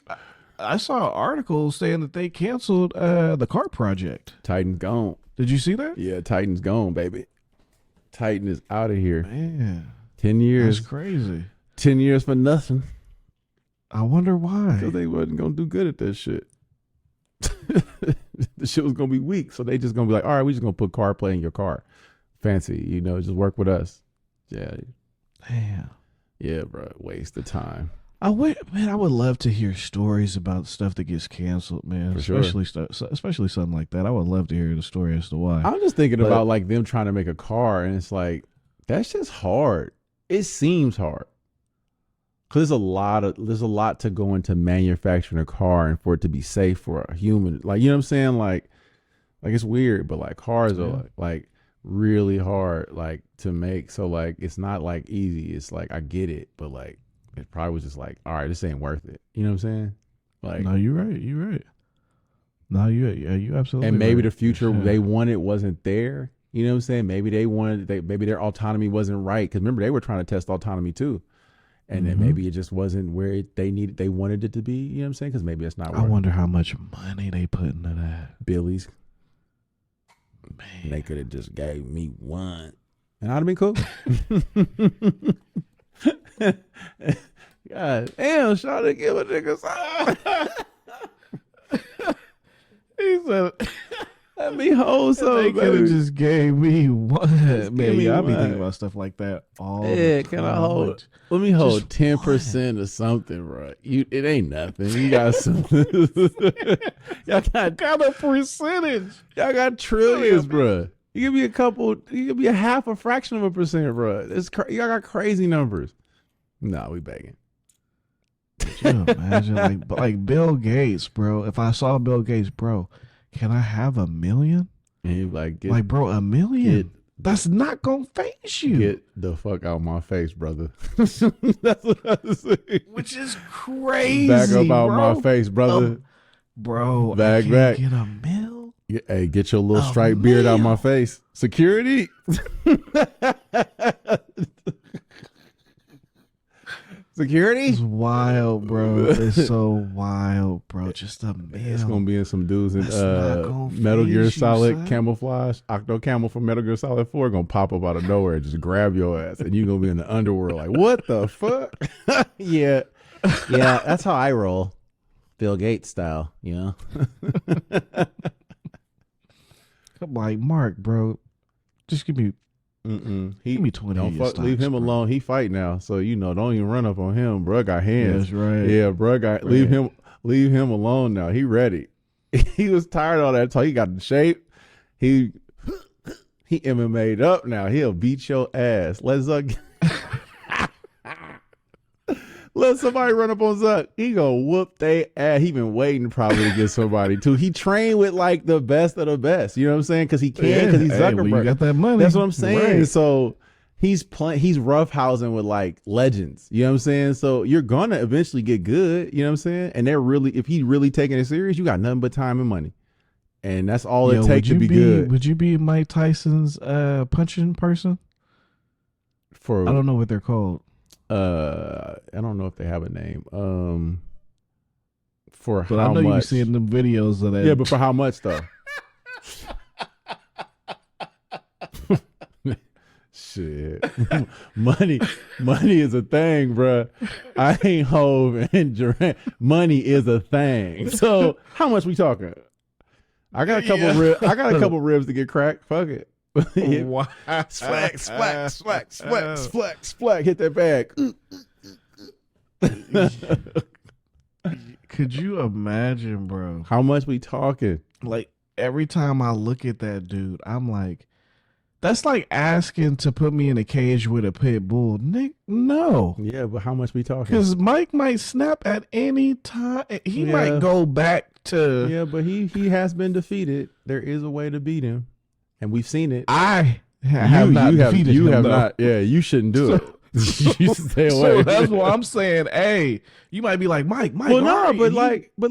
Speaker 1: I saw an article saying that they canceled the car project.
Speaker 2: Titan's gone.
Speaker 1: Did you see that?
Speaker 2: Yeah, Titan's gone, baby. Titan is out of here.
Speaker 1: Man,
Speaker 2: 10
Speaker 1: that's
Speaker 2: years.
Speaker 1: crazy.
Speaker 2: 10 years for nothing.
Speaker 1: I wonder why.
Speaker 2: Because they wasn't going to do good at that shit. The shit was going to be weak. So they just going to be like, all right, we just going to put CarPlay in your car. Fancy, just work with us. Yeah.
Speaker 1: Damn.
Speaker 2: Yeah, bro. Waste of time.
Speaker 1: I would love to hear stories about stuff that gets canceled, man.
Speaker 2: For sure.
Speaker 1: Especially something like that. I would love to hear the story as to why.
Speaker 2: I'm just thinking
Speaker 1: But-
Speaker 2: about like them trying to make a car, and it's like that's just hard. It seems hard because there's a lot to go into manufacturing a car and for it to be safe for a human. Like, you know what I'm saying? Like it's weird, but like cars
Speaker 1: Yeah.
Speaker 2: are like really hard like to make. So like it's not like easy. It's like I get it, but like it probably was just like, all right, this ain't worth it. You know what I'm saying? Like,
Speaker 1: No, you're right. You're right. No, you absolutely.
Speaker 2: and maybe
Speaker 1: right.
Speaker 2: the future
Speaker 1: Yeah.
Speaker 2: they wanted wasn't there. You know what I'm saying? Maybe maybe their autonomy wasn't right. Because remember, they were trying to test autonomy too. And then maybe it just wasn't where they wanted it to be. You know what I'm saying? Because maybe it's not
Speaker 1: I wonder how much money they put into that.
Speaker 2: Billy's.
Speaker 1: Man.
Speaker 2: They could have just gave me one. And I'd have been cool. God damn, trying to give a nigga some. He said, let me hold some.
Speaker 1: They could have just gave me one. Man,
Speaker 2: me
Speaker 1: I be
Speaker 2: one.
Speaker 1: thinking about stuff like that all the
Speaker 2: Yeah,
Speaker 1: time.
Speaker 2: can I hold?
Speaker 1: Like,
Speaker 2: Let me hold
Speaker 1: just
Speaker 2: 10% or something, bro. It ain't nothing. You got some. y'all
Speaker 1: got a percentage.
Speaker 2: Y'all got trillions, bro. You give me a couple. You give me a half a fraction of a percent, bro. Y'all got crazy numbers. Nah, we begging.
Speaker 1: Could you imagine, like Bill Gates, bro? If I saw Bill Gates, bro, can I have $1 million?
Speaker 2: And you like,
Speaker 1: Like, bro, $1 million. That's not gonna phase you.
Speaker 2: Get the fuck out my face, brother. That's what I say.
Speaker 1: Which is crazy.
Speaker 2: Back up out
Speaker 1: bro.
Speaker 2: my face, brother.
Speaker 1: Bro,
Speaker 2: Back,
Speaker 1: I can't
Speaker 2: back.
Speaker 1: get $1 million.
Speaker 2: Hey, get your little striped beard out my face. Security. Security.
Speaker 1: It's wild, bro. It's so wild, bro. Just $1 million.
Speaker 2: It's gonna be in some dudes in
Speaker 1: That's not gonna
Speaker 2: Metal Gear
Speaker 1: phase you,
Speaker 2: Solid
Speaker 1: son.
Speaker 2: camouflage, Octo Camel from Metal Gear Solid 4 gonna pop up out of nowhere and just grab your ass, and you gonna be in the underworld like, what the fuck? Yeah, that's how I roll, Bill Gates style, you know.
Speaker 1: I'm like, Mark, bro, just give me give me 20 of your stocks,
Speaker 2: leave him
Speaker 1: bro.
Speaker 2: alone. He fight now, so don't even run up on him. Bro got hands.
Speaker 1: That's right.
Speaker 2: Yeah, bro got
Speaker 1: Right.
Speaker 2: leave him alone now. He ready. He was tired of all that talk. He got in shape. He MMA'd up now. He'll beat your ass. Let somebody run up on Zuck. He gonna whoop they ass. He been waiting probably to get somebody too. He trained with like the best of the best. You know what I'm saying? Because he can. Because he's
Speaker 1: Hey, well,
Speaker 2: Zuckerberg.
Speaker 1: you got that money.
Speaker 2: That's what I'm saying.
Speaker 1: Right.
Speaker 2: So he's roughhousing with like legends. You know what I'm saying? So you're gonna eventually get good. You know what I'm saying? And if he really taking it serious, you got nothing but time and money, and that's all it takes to be good.
Speaker 1: Would you be Mike Tyson's punching person?
Speaker 2: For
Speaker 1: I don't know what they're called.
Speaker 2: I don't know if they have a name. For
Speaker 1: But
Speaker 2: how
Speaker 1: I know
Speaker 2: much?
Speaker 1: you've seen them videos of that.
Speaker 2: Yeah, but for how much though? Shit, money is a thing, bruh. I ain't Hove and Durant. Money is a thing. So how much we talking? I got a couple ribs. I got a couple ribs to get cracked. Fuck it.
Speaker 1: Wow.
Speaker 2: Splack, splack, splack, splack, splack, splack. Hit that bag.
Speaker 1: Could you imagine, bro?
Speaker 2: How much we talking?
Speaker 1: Like every time I look at that dude, I'm like, that's like asking to put me in a cage with a pit bull. Nick, no.
Speaker 2: Yeah, but how much we talking?
Speaker 1: Because Mike might snap at any time. He might go back to.
Speaker 2: Yeah, but he has been defeated. There is a way to beat him, and we've seen it.
Speaker 1: I have not defeated
Speaker 2: you
Speaker 1: him,
Speaker 2: have
Speaker 1: though.
Speaker 2: not. Yeah, you shouldn't do it. You stay away.
Speaker 1: So that's what I'm saying. Hey, you might be like, Mike.
Speaker 2: Well, no,
Speaker 1: all right,
Speaker 2: but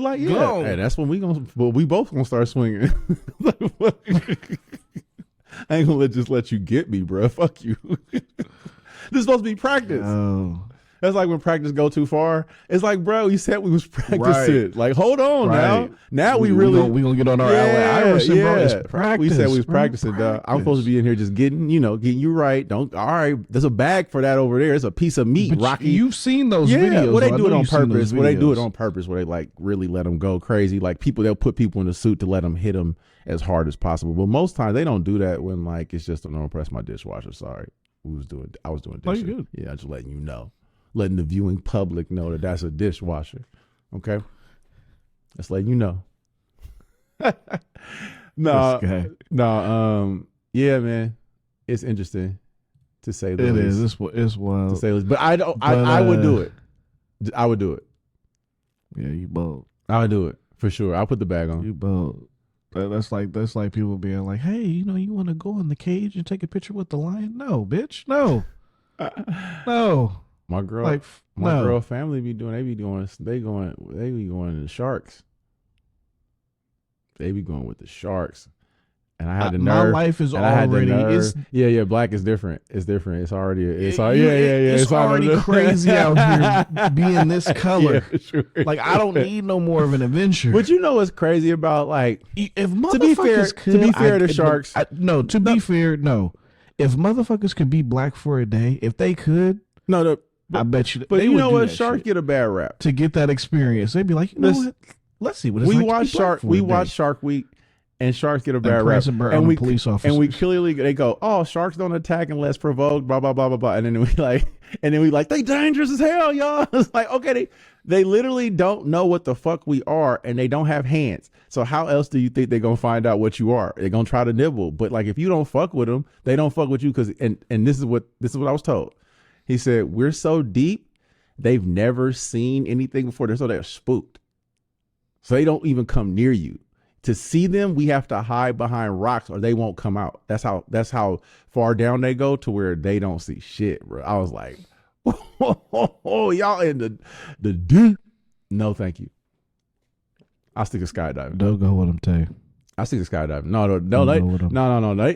Speaker 2: like, yeah.
Speaker 1: Go.
Speaker 2: Hey, that's when we both gonna start swinging. I ain't gonna just let you get me, bro. Fuck you. This is supposed to be practice.
Speaker 1: Oh.
Speaker 2: That's like when practice go too far. It's like, bro, you said we was practicing.
Speaker 1: Right.
Speaker 2: Like, hold on
Speaker 1: Right.
Speaker 2: Now we
Speaker 1: gonna get on our Iverson, bro. It's practice.
Speaker 2: We said we was
Speaker 1: bro.
Speaker 2: practicing, dog. I'm supposed to be in here just getting you right. All right. There's a bag for that over there. It's a piece of meat,
Speaker 1: But
Speaker 2: Rocky.
Speaker 1: you've seen those videos.
Speaker 2: Well, they
Speaker 1: though. I
Speaker 2: do it
Speaker 1: know
Speaker 2: on
Speaker 1: you've seen
Speaker 2: purpose.
Speaker 1: those
Speaker 2: Well, they do it
Speaker 1: videos.
Speaker 2: on purpose where they like really let them go crazy. Like they'll put people in a suit to let them hit them as hard as possible. But most times they don't do that when like it's just to press my dishwasher. Sorry, I was doing
Speaker 1: No,
Speaker 2: dishes.
Speaker 1: you good.
Speaker 2: Yeah, just letting you know, letting the viewing public know that that's a dishwasher. Okay, just letting you know. No,
Speaker 1: This guy.
Speaker 2: no, yeah, man, it's interesting to say the
Speaker 1: It
Speaker 2: least.
Speaker 1: is. It's
Speaker 2: To
Speaker 1: wild.
Speaker 2: say the least. But I don't.
Speaker 1: But,
Speaker 2: I would do it. I would do it.
Speaker 1: Yeah, you bold.
Speaker 2: I would do it for sure. I'll put the bag on.
Speaker 1: You bold. That's like people being like, hey, you want to go in the cage and take a picture with the lion? No, bitch. No. No.
Speaker 2: My girl,
Speaker 1: Like,
Speaker 2: my
Speaker 1: no.
Speaker 2: girl family be going to the sharks. They be going with the sharks. And I had the
Speaker 1: My
Speaker 2: nerve.
Speaker 1: life is
Speaker 2: and I had the
Speaker 1: already
Speaker 2: nerve.
Speaker 1: it's
Speaker 2: Yeah. Black is different. It's different. It's already. It's all.
Speaker 1: you-
Speaker 2: Yeah.
Speaker 1: it's already crazy out here being this color.
Speaker 2: Yeah, sure.
Speaker 1: Like I don't need no more of an adventure.
Speaker 2: But you know what's crazy about like
Speaker 1: If
Speaker 2: to be fair,
Speaker 1: motherfuckers could,
Speaker 2: to Sharks.
Speaker 1: be fair, no. If motherfuckers could be black for a day, if they could,
Speaker 2: no.
Speaker 1: I bet you.
Speaker 2: But
Speaker 1: they
Speaker 2: you
Speaker 1: would
Speaker 2: know
Speaker 1: do
Speaker 2: what?
Speaker 1: that
Speaker 2: Sharks
Speaker 1: shit
Speaker 2: get a bad rap.
Speaker 1: to get that experience. They'd be like, you know what? Let's see what it's
Speaker 2: We
Speaker 1: like.
Speaker 2: watch Shark. We watch Shark Week, and Sharks get a bad rap.
Speaker 1: And we police officers.
Speaker 2: And we clearly they go, oh, sharks don't attack unless provoked. Blah blah blah blah blah. And then we like, they dangerous as hell, y'all. It's like, okay, they literally don't know what the fuck we are, and they don't have hands. So how else do you think they're gonna find out what you are? They're gonna try to nibble. But like, if you don't fuck with them, they don't fuck with you. Because and this is what I was told. He said, we're so deep, they've never seen anything before. They're spooked. So they don't even come near you. To see them, we have to hide behind rocks or they won't come out. That's how far down they go to where they don't see shit, bro. I was like, oh, y'all in the deep. No, thank you. I'll stick to skydiving.
Speaker 1: Don't go with them, Tay.
Speaker 2: I see the skydiving. No.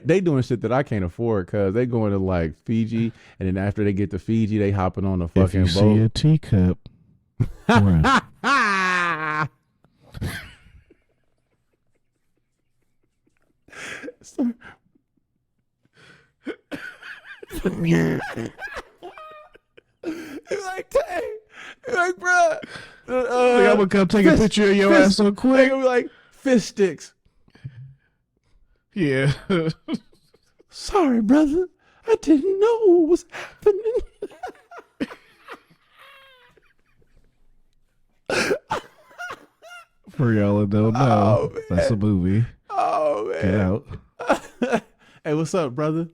Speaker 2: They doing shit that I can't afford because they going to like Fiji, and then after they get to Fiji, they hopping on a fucking
Speaker 1: if you
Speaker 2: boat.
Speaker 1: see a teacup, run.
Speaker 2: It's like, dang. It's like, bro.
Speaker 1: I'm gonna come take a picture of your ass so
Speaker 2: They're
Speaker 1: quick.
Speaker 2: gonna be like, fish sticks.
Speaker 1: Yeah.
Speaker 2: Sorry, brother. I didn't know what was happening.
Speaker 1: For y'all that don't know, that's a movie.
Speaker 2: Oh, man.
Speaker 1: Get out.
Speaker 2: Hey, what's up, brother?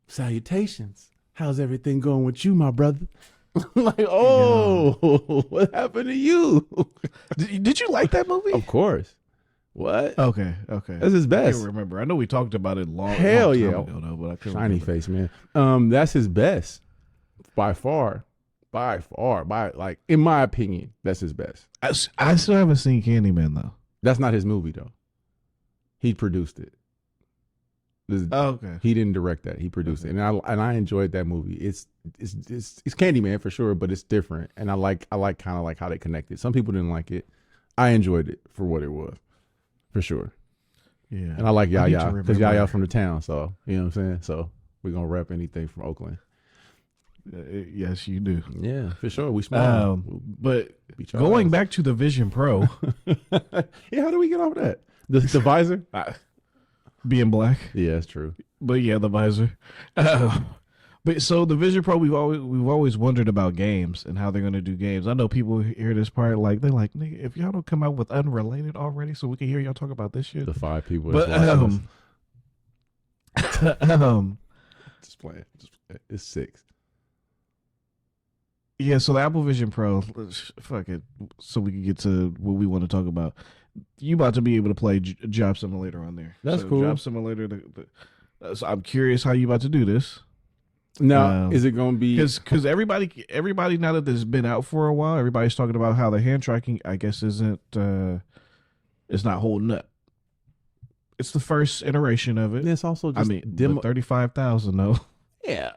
Speaker 2: Salutations. How's everything going with you, my brother? Like, oh, what happened to you?
Speaker 1: Did you like that movie?
Speaker 2: Of course. What?
Speaker 1: Okay.
Speaker 2: That's his
Speaker 1: I
Speaker 2: best.
Speaker 1: can't remember. I know we talked about it
Speaker 2: Hell
Speaker 1: long
Speaker 2: yeah.
Speaker 1: time ago, though, but I couldn't
Speaker 2: Shiny
Speaker 1: remember.
Speaker 2: face, man. That's his best. By far. By like, in my opinion, that's his best.
Speaker 1: I still haven't seen Candyman though.
Speaker 2: That's not his movie though. He produced it.
Speaker 1: Okay.
Speaker 2: He didn't direct that. He produced it, and I enjoyed that movie. It's Candyman for sure, but it's different, and I like kind of like how they connected. Some people didn't like it. I enjoyed it for what it was, for sure.
Speaker 1: Yeah.
Speaker 2: And I like
Speaker 1: I need to
Speaker 2: Yaya because
Speaker 1: remember.
Speaker 2: Yaya from the town, so you know what I'm saying. So we're gonna rep anything from Oakland.
Speaker 1: Yes, you do.
Speaker 2: Yeah, for sure. We small.
Speaker 1: But
Speaker 2: Beat your
Speaker 1: going
Speaker 2: ass.
Speaker 1: back to the Vision Pro,
Speaker 2: Yeah, how do we get off that? The visor?
Speaker 1: being black,
Speaker 2: Yeah, that's true.
Speaker 1: but yeah, the visor. But so the Vision Pro, we've always wondered about games and how they're going to do games. I know people hear this part like they're like, nigga, if y'all don't come out with unrelated already, so we can hear y'all talk about this shit.
Speaker 2: The 5 people.
Speaker 1: But
Speaker 2: that's watching us. Just playing. It's 6.
Speaker 1: Yeah, so the Apple Vision Pro, fuck it, so we can get to what we want to talk about. You about to be able to play Job Simulator on there.
Speaker 2: That's
Speaker 1: so
Speaker 2: cool.
Speaker 1: Job Simulator. So I'm curious how you about to do this.
Speaker 2: Now, is it going to be?
Speaker 1: Because everybody now that this has been out for a while, everybody's talking about how the hand tracking, I guess, isn't it's not holding up. It's the first iteration of it.
Speaker 2: It's also just
Speaker 1: demo 35,000 though.
Speaker 2: Yeah,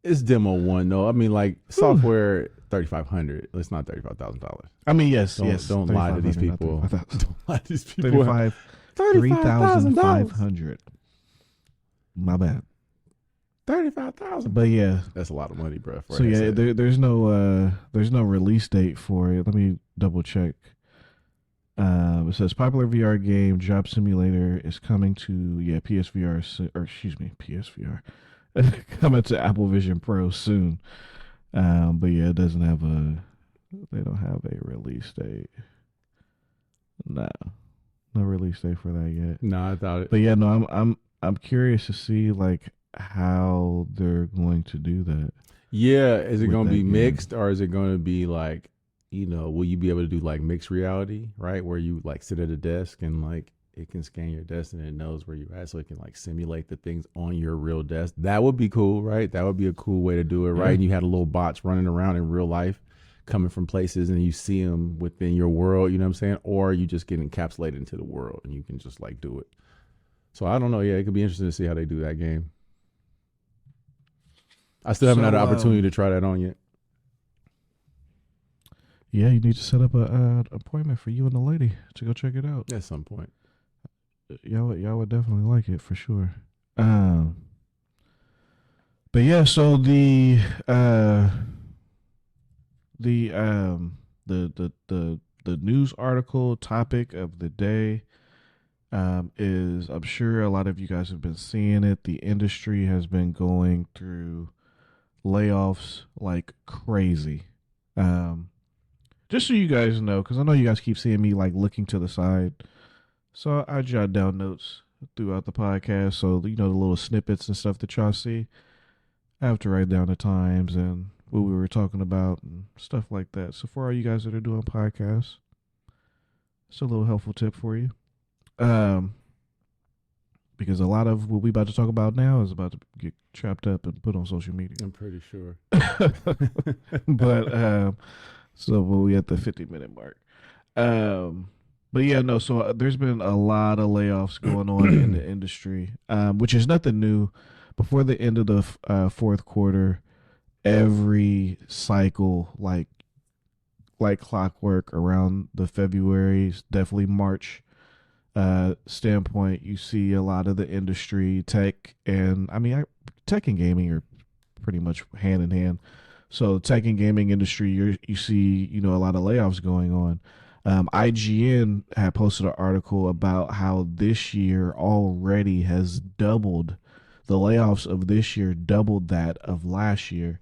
Speaker 2: it's demo 1 though. I mean, like software 3,500. It's not $35,000.
Speaker 1: I mean, yes,
Speaker 2: Don't lie to these people. Don't lie to these people.
Speaker 1: 3,500. My bad.
Speaker 2: 35,000.
Speaker 1: But yeah,
Speaker 2: That's a lot of money, bro.
Speaker 1: so yeah, there's no release date for it. Let me double check. It says popular VR game Job Simulator is coming to PSVR PSVR coming to Apple Vision Pro soon. But yeah, it doesn't have they don't have a release date. No release date for that yet.
Speaker 2: No, I thought it.
Speaker 1: But yeah, no, I'm curious to see like how they're going to do that.
Speaker 2: Yeah, is it
Speaker 1: with
Speaker 2: going to
Speaker 1: that
Speaker 2: be
Speaker 1: game.
Speaker 2: mixed, or is it going to be like, will you be able to do like mixed reality, right? Where you like sit at a desk and like it can scan your desk and it knows where you're at, so it can like simulate the things on your real desk. That would be cool, right? That would be a cool way to do it, right?
Speaker 1: Yeah.
Speaker 2: And you had a little bots running around in real life, coming from places, and you see them within your world. You know what I'm saying? Or you just get encapsulated into the world and you can just like do it. So I don't know. Yeah, it could be interesting to see how they do that game. I still haven't had the opportunity to try that on yet.
Speaker 1: Yeah, you need to set up a appointment for you and the lady to go check it out.
Speaker 2: At some point.
Speaker 1: Y'all would definitely like it for sure. But yeah, so the news article topic of the day is, I'm sure a lot of you guys have been seeing it. The industry has been going through layoffs like crazy. Just so you guys know, because I know you guys keep seeing me like looking to the side. So I jot down notes throughout the podcast. So, you know, the little snippets and stuff that y'all see, I have to write down the times and what we were talking about and stuff like that. So for all you guys that are doing podcasts, it's a little helpful tip for you. Because a lot of what we about to talk about now is about to get chopped up and put on social media.
Speaker 2: I'm pretty sure.
Speaker 1: But so we at the 50-minute mark. But yeah, no. So there's been a lot of layoffs going on in the industry, which is nothing new. Before the end of the fourth quarter, every cycle, like clockwork, around the February, definitely March standpoint, you see a lot of the industry, tech and tech and gaming are pretty much hand in hand. So tech and gaming industry, you see, you know, a lot of layoffs going on. IGN had posted an article about how this year already has doubled. The layoffs of this year doubled that of last year,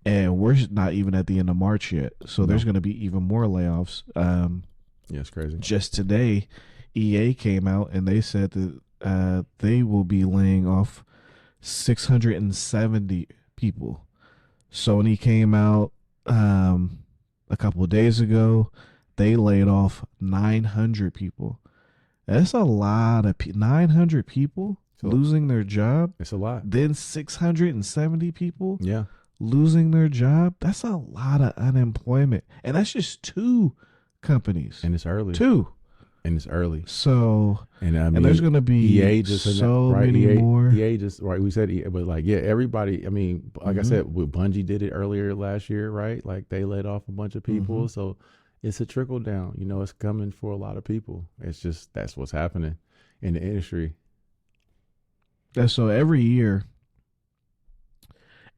Speaker 1: and we're not even at the end of March yet. So there's going to be even more layoffs.
Speaker 2: Yeah, it's crazy.
Speaker 1: Just today, EA came out and they said that they will be laying off 670 people. Sony came out a couple of days ago. They laid off 900 people. That's a lot of 900 people losing their job.
Speaker 2: It's a lot.
Speaker 1: Then 670 people
Speaker 2: losing
Speaker 1: their job. That's a lot of unemployment. And that's just two companies.
Speaker 2: And it's early.
Speaker 1: Two.
Speaker 2: And it's early.
Speaker 1: So,
Speaker 2: and I mean,
Speaker 1: and there's going to be
Speaker 2: EA just
Speaker 1: so
Speaker 2: right,
Speaker 1: many
Speaker 2: EA,
Speaker 1: more.
Speaker 2: EA just, right, we said EA, but like, yeah, everybody, I mean, like I said, Bungie did it earlier last year, right? Like they laid off a bunch of people. So it's a trickle down, you know, it's coming for a lot of people. It's just, that's what's happening in the industry.
Speaker 1: And so every year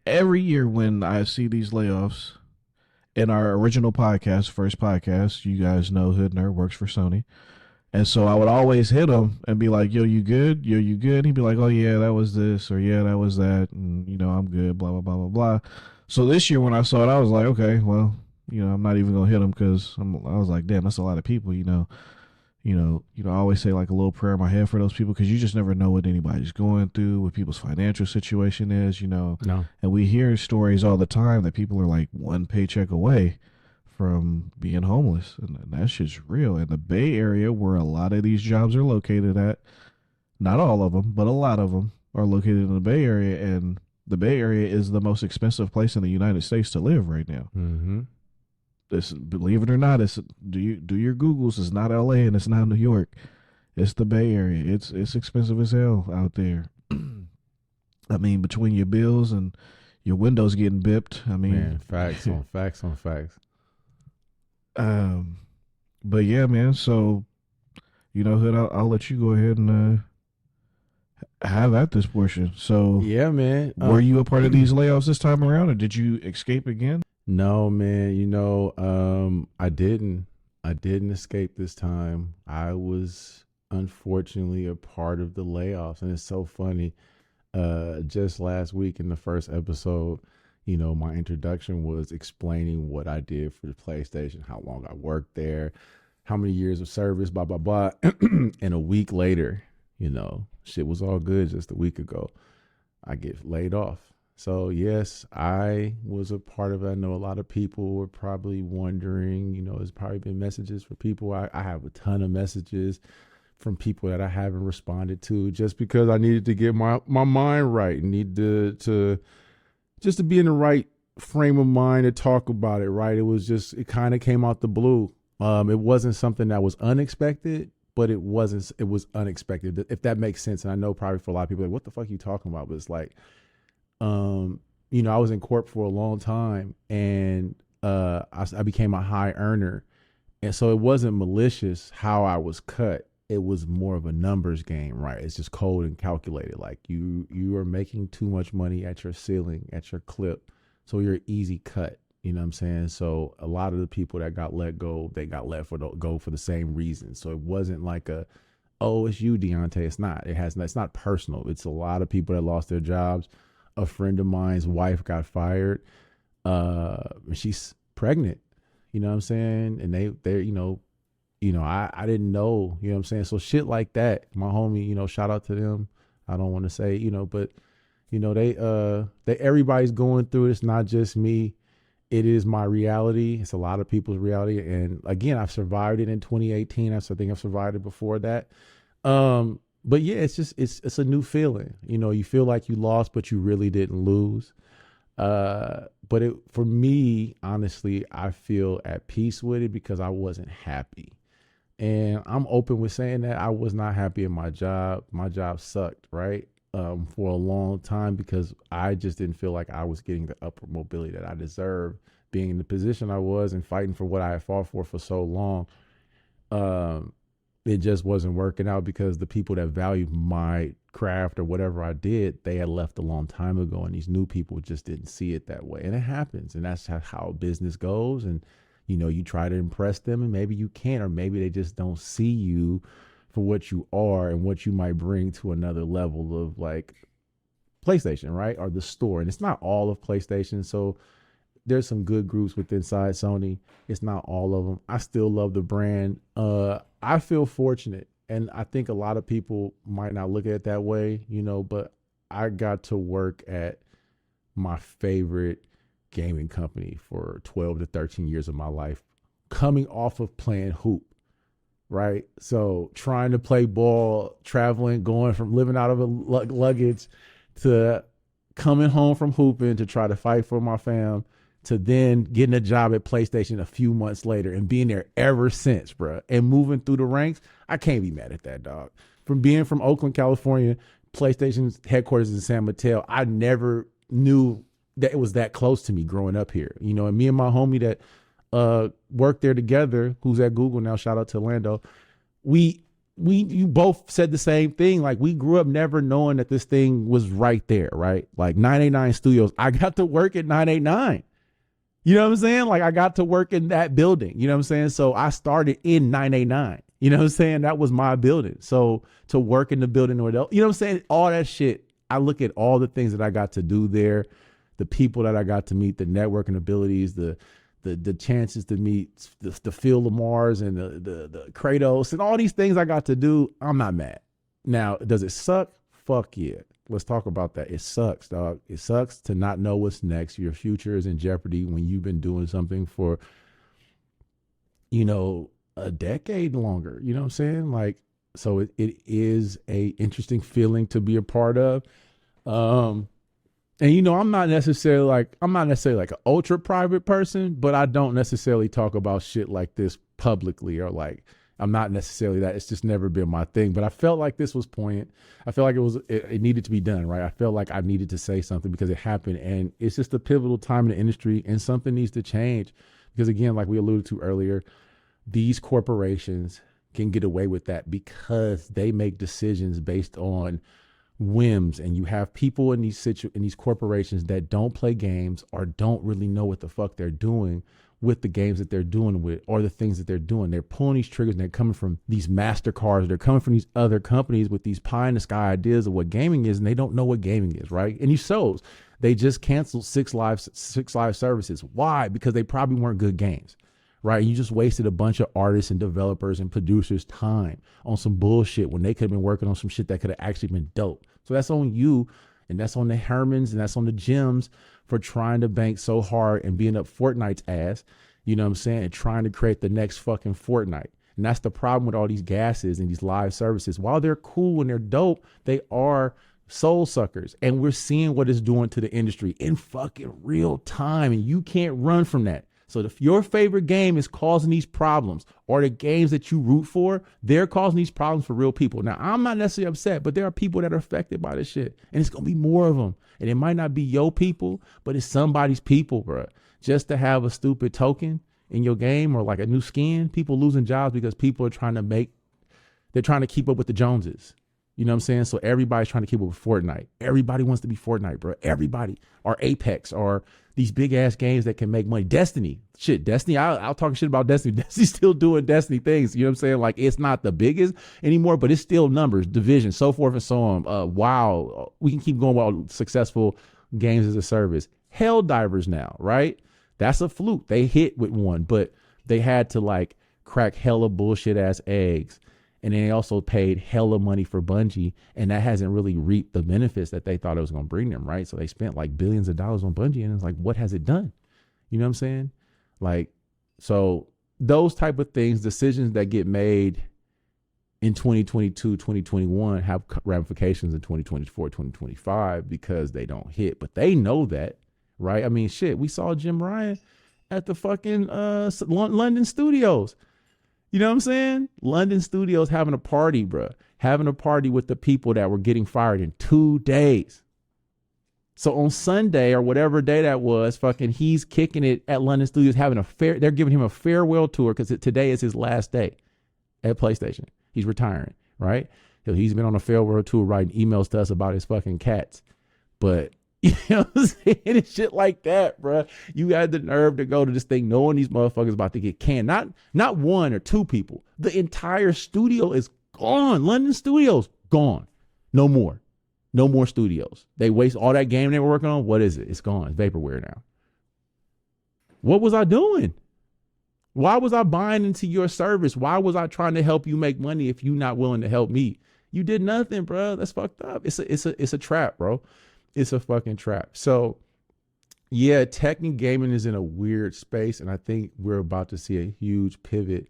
Speaker 1: when I see these layoffs, in our original podcast, first podcast, you guys know Hood Nerd works for Sony. And so I would always hit him and be like, yo, you good? Yo, you good? And he'd be like, oh, yeah, that was this, or yeah, that was that. And, you know, I'm good, blah, blah, blah, blah, blah. So this year when I saw it, I was like, okay, well, you know, I'm not even going to hit him because I was like, damn, that's a lot of people, you know. I always say like a little prayer in my head for those people because you just never know what anybody's going through, what people's financial situation is, you know.
Speaker 2: No.
Speaker 1: And we hear stories all the time that people are like one paycheck away from being homeless. And that's just real. In the Bay Area, where a lot of these jobs are located at, not all of them, but a lot of them are located in the Bay Area. And the Bay Area is the most expensive place in the United States to live right now.
Speaker 2: Mm-hmm.
Speaker 1: This, believe it or not, it's do your Googles. It's not LA and it's not New York. It's the Bay Area. It's expensive as hell out there. I mean, between your bills and your windows getting bipped. I mean,
Speaker 2: man, facts on facts on facts.
Speaker 1: But yeah, man. So, you know, Hood, I'll let you go ahead and have at this portion. So,
Speaker 2: yeah, man.
Speaker 1: Were you a part of these layoffs this time around, or did you escape again?
Speaker 2: No, man. You know, I didn't escape this time. I was unfortunately a part of the layoffs, and it's so funny. Just last week in the first episode, you know, my introduction was explaining what I did for the PlayStation, how long I worked there, how many years of service, blah, blah, blah. And a week later, you know, shit was all good just a week ago. I get laid off. So, yes, I was a part of it. I know a lot of people were probably wondering, you know, there's probably been messages for people. I have a ton of messages from people that I haven't responded to just because I needed to get my mind right and need to just to be in the right frame of mind to talk about it, right? It kind of came out the blue. It wasn't something that was unexpected, but it wasn't. It was unexpected, if that makes sense. And I know probably for a lot of people, like, what the fuck are you talking about? But it's like, I was in corp for a long time, and I became a high earner, and so it wasn't malicious how I was cut. It was more of a numbers game, right? It's just cold and calculated. Like you are making too much money at your ceiling, at your clip, so you're easy cut. You know what I'm saying? So a lot of the people that got let go, they got let go for the same reason. So it wasn't like oh, it's you, Deontay. It's not. It's not personal. It's a lot of people that lost their jobs. A friend of mine's wife got fired. She's pregnant. You know what I'm saying? And they're I didn't know. You know what I'm saying? So shit like that. My homie, shout out to them. I don't want to say, but they everybody's going through it. It's not just me. It is my reality. It's a lot of people's reality. And again, I've survived it in 2018. I think I've survived it before that. But yeah, it's a new feeling. You feel like you lost, but you really didn't lose. But for me, honestly, I feel at peace with it because I wasn't happy. And I'm open with saying that I was not happy in my job. My job sucked, right? For a long time because I just didn't feel like I was getting the upward mobility that I deserved, being in the position I was and fighting for what I had fought for so long. It just wasn't working out because the people that valued my craft or whatever I did, they had left a long time ago, and these new people just didn't see it that way. And it happens, and that's how business goes. And you try to impress them, and maybe you can't, or maybe they just don't see you for what you are and what you might bring to another level of like PlayStation, right? Or the store. And it's not all of PlayStation. So there's some good groups within inside Sony. It's not all of them. I still love the brand. I feel fortunate, and I think a lot of people might not look at it that way, but I got to work at my favorite gaming company for 12 to 13 years of my life, coming off of playing hoop. Right. So trying to play ball, traveling, going from living out of a luggage to coming home from hooping to try to fight for my fam, to then getting a job at PlayStation a few months later and being there ever since, bro. And moving through the ranks. I can't be mad at that, dog. From being from Oakland, California, PlayStation's headquarters in San Mateo, I never knew that it was that close to me growing up here. And me and my homie that worked there together, who's at Google now, shout out to Lando, you both said the same thing. Like, we grew up never knowing that this thing was right there, right? Like 989 Studios, I got to work at 989. You know what I'm saying? Like, I got to work in that building. You know what I'm saying? So I started in 989. You know what I'm saying? That was my building. So to work in the building, or you know what I'm saying? All that shit. I look at all the things that I got to do there, the people that I got to meet, the networking abilities, the chances to meet the Phil Lamars and the Kratos and all these things I got to do. I'm not mad. Now, does it suck? Fuck yeah. Let's talk about that. It sucks, dog. It sucks to not know what's next. Your future is in jeopardy when you've been doing something for, a decade longer. You know what I'm saying? Like, so it is a interesting feeling to be a part of. And I'm not necessarily like an ultra private person, but I don't necessarily talk about shit like this publicly, or like, I'm not necessarily that. It's just never been my thing. But I felt like this was poignant. I felt like it needed to be done, right? I felt like I needed to say something because it happened, and it's just a pivotal time in the industry, and something needs to change. Because again, like we alluded to earlier, these corporations can get away with that because they make decisions based on whims, and you have people in these corporations that don't play games or don't really know what the fuck they're doing with the games that they're doing with, or the things that they're doing. They're pulling these triggers, and they're coming from these MasterCards. They're coming from these other companies with these pie in the sky ideas of what gaming is, and they don't know what gaming is, right? And you shows they just canceled six live services. Why? Because they probably weren't good games. Right? You just wasted a bunch of artists and developers and producers' time on some bullshit when they could have been working on some shit that could have actually been dope. So that's on you, and that's on the Hermans, and that's on the gyms for trying to bank so hard and being up Fortnite's ass, you know what I'm saying, and trying to create the next fucking Fortnite. And that's the problem with all these gases and these live services. While they're cool and they're dope, they are soul suckers. And we're seeing what it's doing to the industry in fucking real time, and you can't run from that. So if your favorite game is causing these problems, or the games that you root for, they're causing these problems for real people. Now, I'm not necessarily upset, but there are people that are affected by this shit, and it's going to be more of them. And it might not be your people, but it's somebody's people, bro. Just to have a stupid token in your game or like a new skin, people losing jobs because people are they're trying to keep up with the Joneses. You know what I'm saying? So everybody's trying to keep up with Fortnite. Everybody wants to be Fortnite, bro. Everybody. Or Apex, or these big ass games that can make money. Destiny. Shit, Destiny. I'll talk shit about Destiny. Destiny's still doing Destiny things. You know what I'm saying? Like, it's not the biggest anymore, but it's still numbers, division, so forth and so on. WoW. We can keep going about successful games as a service. Helldivers now, right? That's a fluke. They hit with one, but they had to like crack hella bullshit ass eggs. And then they also paid hella money for Bungie, and that hasn't really reaped the benefits that they thought it was going to bring them, right? So they spent like billions of dollars on Bungie, and it's like, what has it done? You know what I'm saying? Like, so those type of things, decisions that get made in 2022, 2021 have ramifications in 2024, 2025 because they don't hit, but they know that, right? I mean, shit, we saw Jim Ryan at the fucking London studios. You know what I'm saying? London Studios having a party, bro. Having a party with the people that were getting fired in 2 days. So on Sunday or whatever day that was, fucking he's kicking it at London Studios, having they're giving him a farewell tour because today is his last day at PlayStation. He's retiring, right? He's been on a farewell tour writing emails to us about his fucking cats. But you know what I'm saying? It's shit like that, bro. You had the nerve to go to this thing knowing these motherfuckers about to get canned. Not one or two people. The entire studio is gone. London Studios, gone. No more. No more studios. They waste all that game they were working on. What is it? It's gone. It's vaporware now. What was I doing? Why was I buying into your service? Why was I trying to help you make money if you're not willing to help me? You did nothing, bro. That's fucked up. It's a trap, bro. It's a fucking trap. So yeah, tech and gaming is in a weird space. And I think we're about to see a huge pivot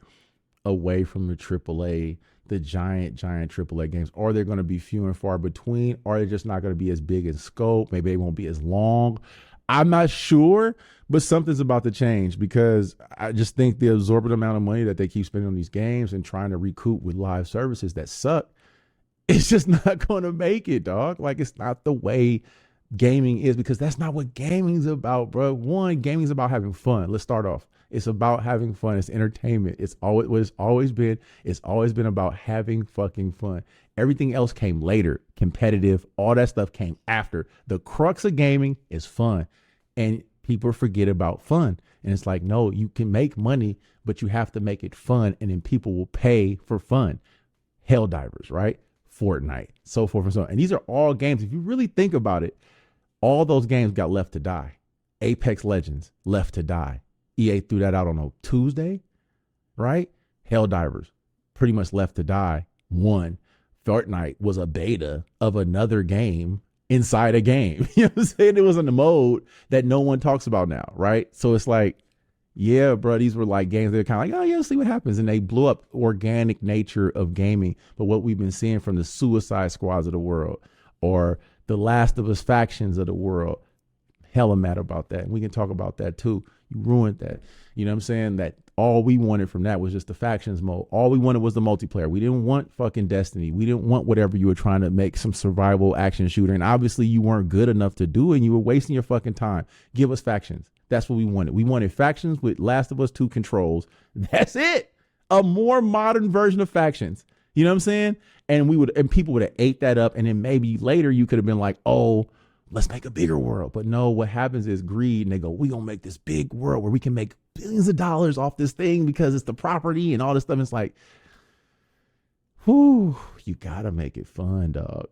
Speaker 2: away from the AAA, the giant AAA games. Or they're going to be few and far between, or they're just not going to be as big in scope. Maybe they won't be as long. I'm not sure, but something's about to change because I just think the absorbent amount of money that they keep spending on these games and trying to recoup with live services that suck, it's just not going to make it, dog. Like, it's not the way gaming is, because that's not what gaming's about, bro. One, gaming's about having fun. Let's start off. It's about having fun. It's entertainment. It's always what it's always been. It's always been about having fucking fun. Everything else came later. Competitive, all that stuff came after. The crux of gaming is fun, and people forget about fun. And it's like, no, you can make money, but you have to make it fun, and then people will pay for fun. Helldivers, right? Fortnite, so forth and so on. And these are all games, if you really think about it, all those games got left to die. Apex Legends, left to die. EA threw that out on a Tuesday, right? Helldivers, pretty much left to die. One, Fortnite was a beta of another game inside a game. You know what I'm saying? It was in the mode that no one talks about now, right? So it's like, yeah, bro, these were like games that are kind of like, oh, yeah, let's see what happens. And they blew up organic nature of gaming. But what we've been seeing from the Suicide Squads of the world or the Last of Us factions of the world, hella mad about that. And we can talk about that too. You ruined that. You know what I'm saying? That all we wanted from that was just the factions mode. All we wanted was the multiplayer. We didn't want fucking Destiny. We didn't want whatever you were trying to make, some survival action shooter. And obviously you weren't good enough to do it, and you were wasting your fucking time. Give us factions. That's what we wanted. We wanted factions with Last of Us 2 controls. That's it. A more modern version of factions. You know what I'm saying? And people would have ate that up. And then maybe later you could have been like, oh, let's make a bigger world. But no, what happens is greed. And they go, we gonna make this big world where we can make billions of dollars off this thing because it's the property and all this stuff. And it's like, whew, you gotta make it fun, dog.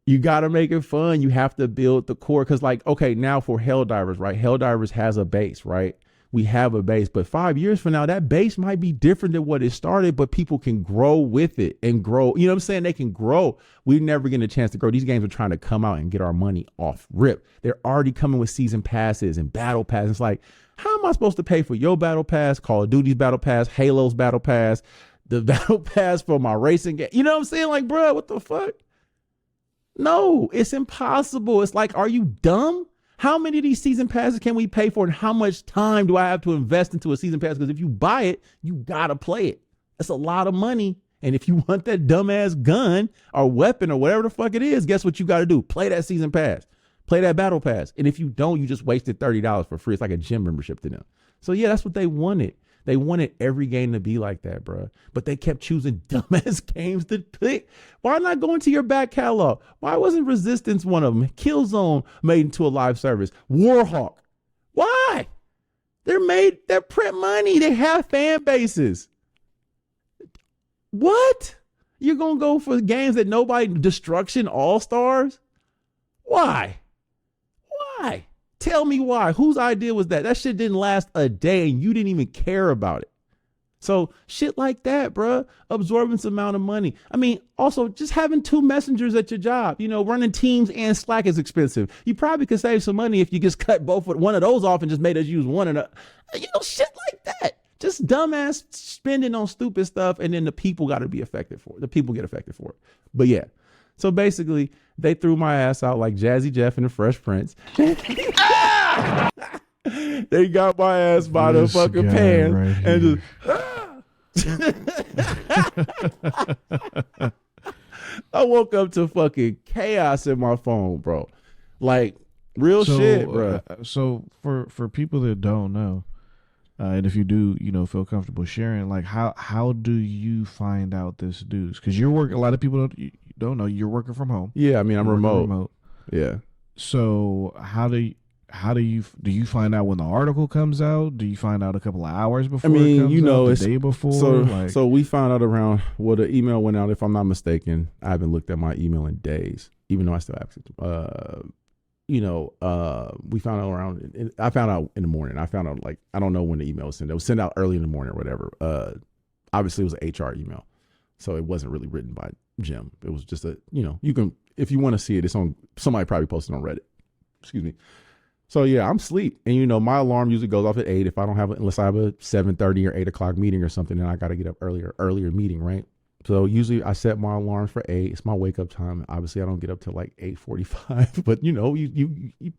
Speaker 2: You got to make it fun. You have to build the core. Because like, okay, now for Helldivers, right? Helldivers has a base, right? We have a base. But 5 years from now, that base might be different than what it started, but people can grow with it and grow. You know what I'm saying? They can grow. We never get a chance to grow. These games are trying to come out and get our money off rip. They're already coming with season passes and battle passes. It's like, how am I supposed to pay for your battle pass, Call of Duty's battle pass, Halo's battle pass, the battle pass for my racing game? You know what I'm saying? Like, bro, what the fuck? No, it's impossible. It's like, are you dumb? How many of these season passes can we pay for, and how much time do I have to invest into a season pass? Because if you buy it, you gotta play it. That's a lot of money. And if you want that dumbass gun or weapon or whatever the fuck it is, guess what you got to do? Play that season pass. Play that battle pass. And if you don't, you just wasted $30 for free. It's like a gym membership to them. So yeah, that's what they wanted. They wanted every game to be like that, bro. But they kept choosing dumbass games to pick. Why not go into your back catalog? Why wasn't Resistance one of them? Killzone made into a live service. Warhawk. Why? They're print money. They have fan bases. What? You're going to go for games that nobody, Destruction All-Stars? Why? Why? Tell me why. Whose idea was that? That shit didn't last a day and you didn't even care about it. So shit like that, bruh. Absorbance amount of money. I mean, also just having 2 messengers at your job, running Teams and Slack is expensive. You probably could save some money if you just cut one of those off and just made us use one shit like that. Just dumbass spending on stupid stuff, and then the people got to be affected for it. The people get affected for it. But yeah, so basically, they threw my ass out like Jazzy Jeff and the Fresh Prince. They got my ass by the fucking pan right and just. I woke up to fucking chaos in my phone, bro. Like real shit, bro.
Speaker 1: So for people that don't know. And if you do, feel comfortable sharing, like how do you find out this news? Because you're working. A lot of people don't know you're working from home.
Speaker 2: Yeah, I mean I'm remote. Yeah.
Speaker 1: So how do you find out when the article comes out? Do you find out a couple of hours before? I mean, it comes out, the day before. So we found out around the email went out. If I'm not mistaken, I haven't looked at my email in days, even though I still have it. We found out I found out in the morning. I found out I don't know when the email was sent. It was sent out early in the morning or whatever. Obviously it was an HR email. So it wasn't really written by Jim. It was just you can, if you want to see it, it's on, somebody probably posted on Reddit. Excuse me. So yeah, I'm asleep. And my alarm usually goes off at 8 if I don't have it, unless I have a 7:30 or 8 o'clock meeting or something, then I got to get up earlier meeting, right? So usually I set my alarm for 8. It's my wake up time. Obviously I don't get up till 8:45, but you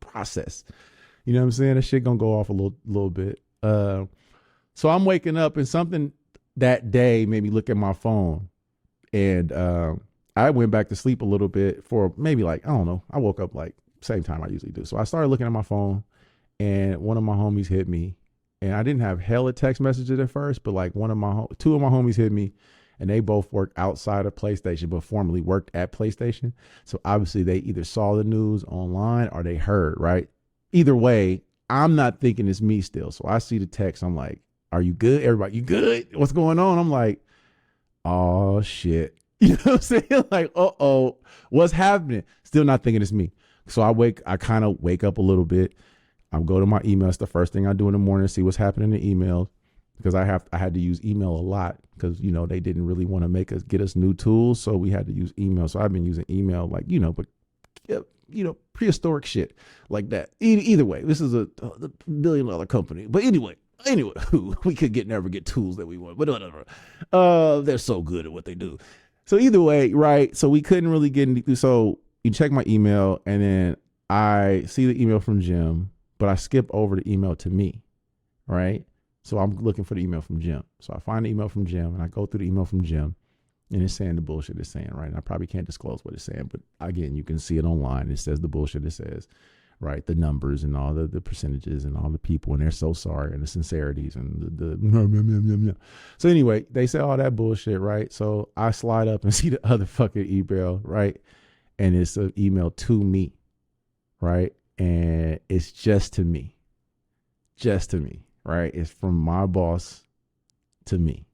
Speaker 1: process, what I'm saying? That shit gonna go off a little bit. So I'm waking up and something that day made me look at my phone, and I went back to sleep a little bit for maybe I don't know. I woke up same time I usually do. So I started looking at my phone, and one of my homies hit me, and I didn't have hella text messages at first, but two of my homies hit me. And they both worked outside of PlayStation, but formerly worked at PlayStation. So obviously they either saw the news online or they heard, right? Either way, I'm not thinking it's me still. So I see the text. I'm like, are you good? Everybody, you good? What's going on? I'm like, oh shit. You know what I'm saying? Like, uh-oh, what's happening? Still not thinking it's me. So I kind of wake up a little bit. I go to my email. It's the first thing I do in the morning, see what's happening in the emails. Because I had to use email a lot because, they didn't really want to get us new tools. So we had to use email. So I've been using email prehistoric shit like that. Either way, this is a $1 billion company. But anyway, we could never get tools that we want. But whatever. They're so good at what they do. So either way, right? So we couldn't really get into. So you check my email and then I see the email from Jim, but I skip over the email to me, right? So I'm looking for the email from Jim. So I find the email from Jim and I go through the email from Jim and it's saying the bullshit it's saying, right? And I probably can't disclose what it's saying, but again, you can see it online. It says the bullshit it says, right? The numbers and all the percentages and all the people, and they're so sorry, and the sincerities and the So anyway, they say all that bullshit, right? So I slide up and see the other fucking email, right? And it's an email to me, right? And it's just to me. Right? It's from my boss to me.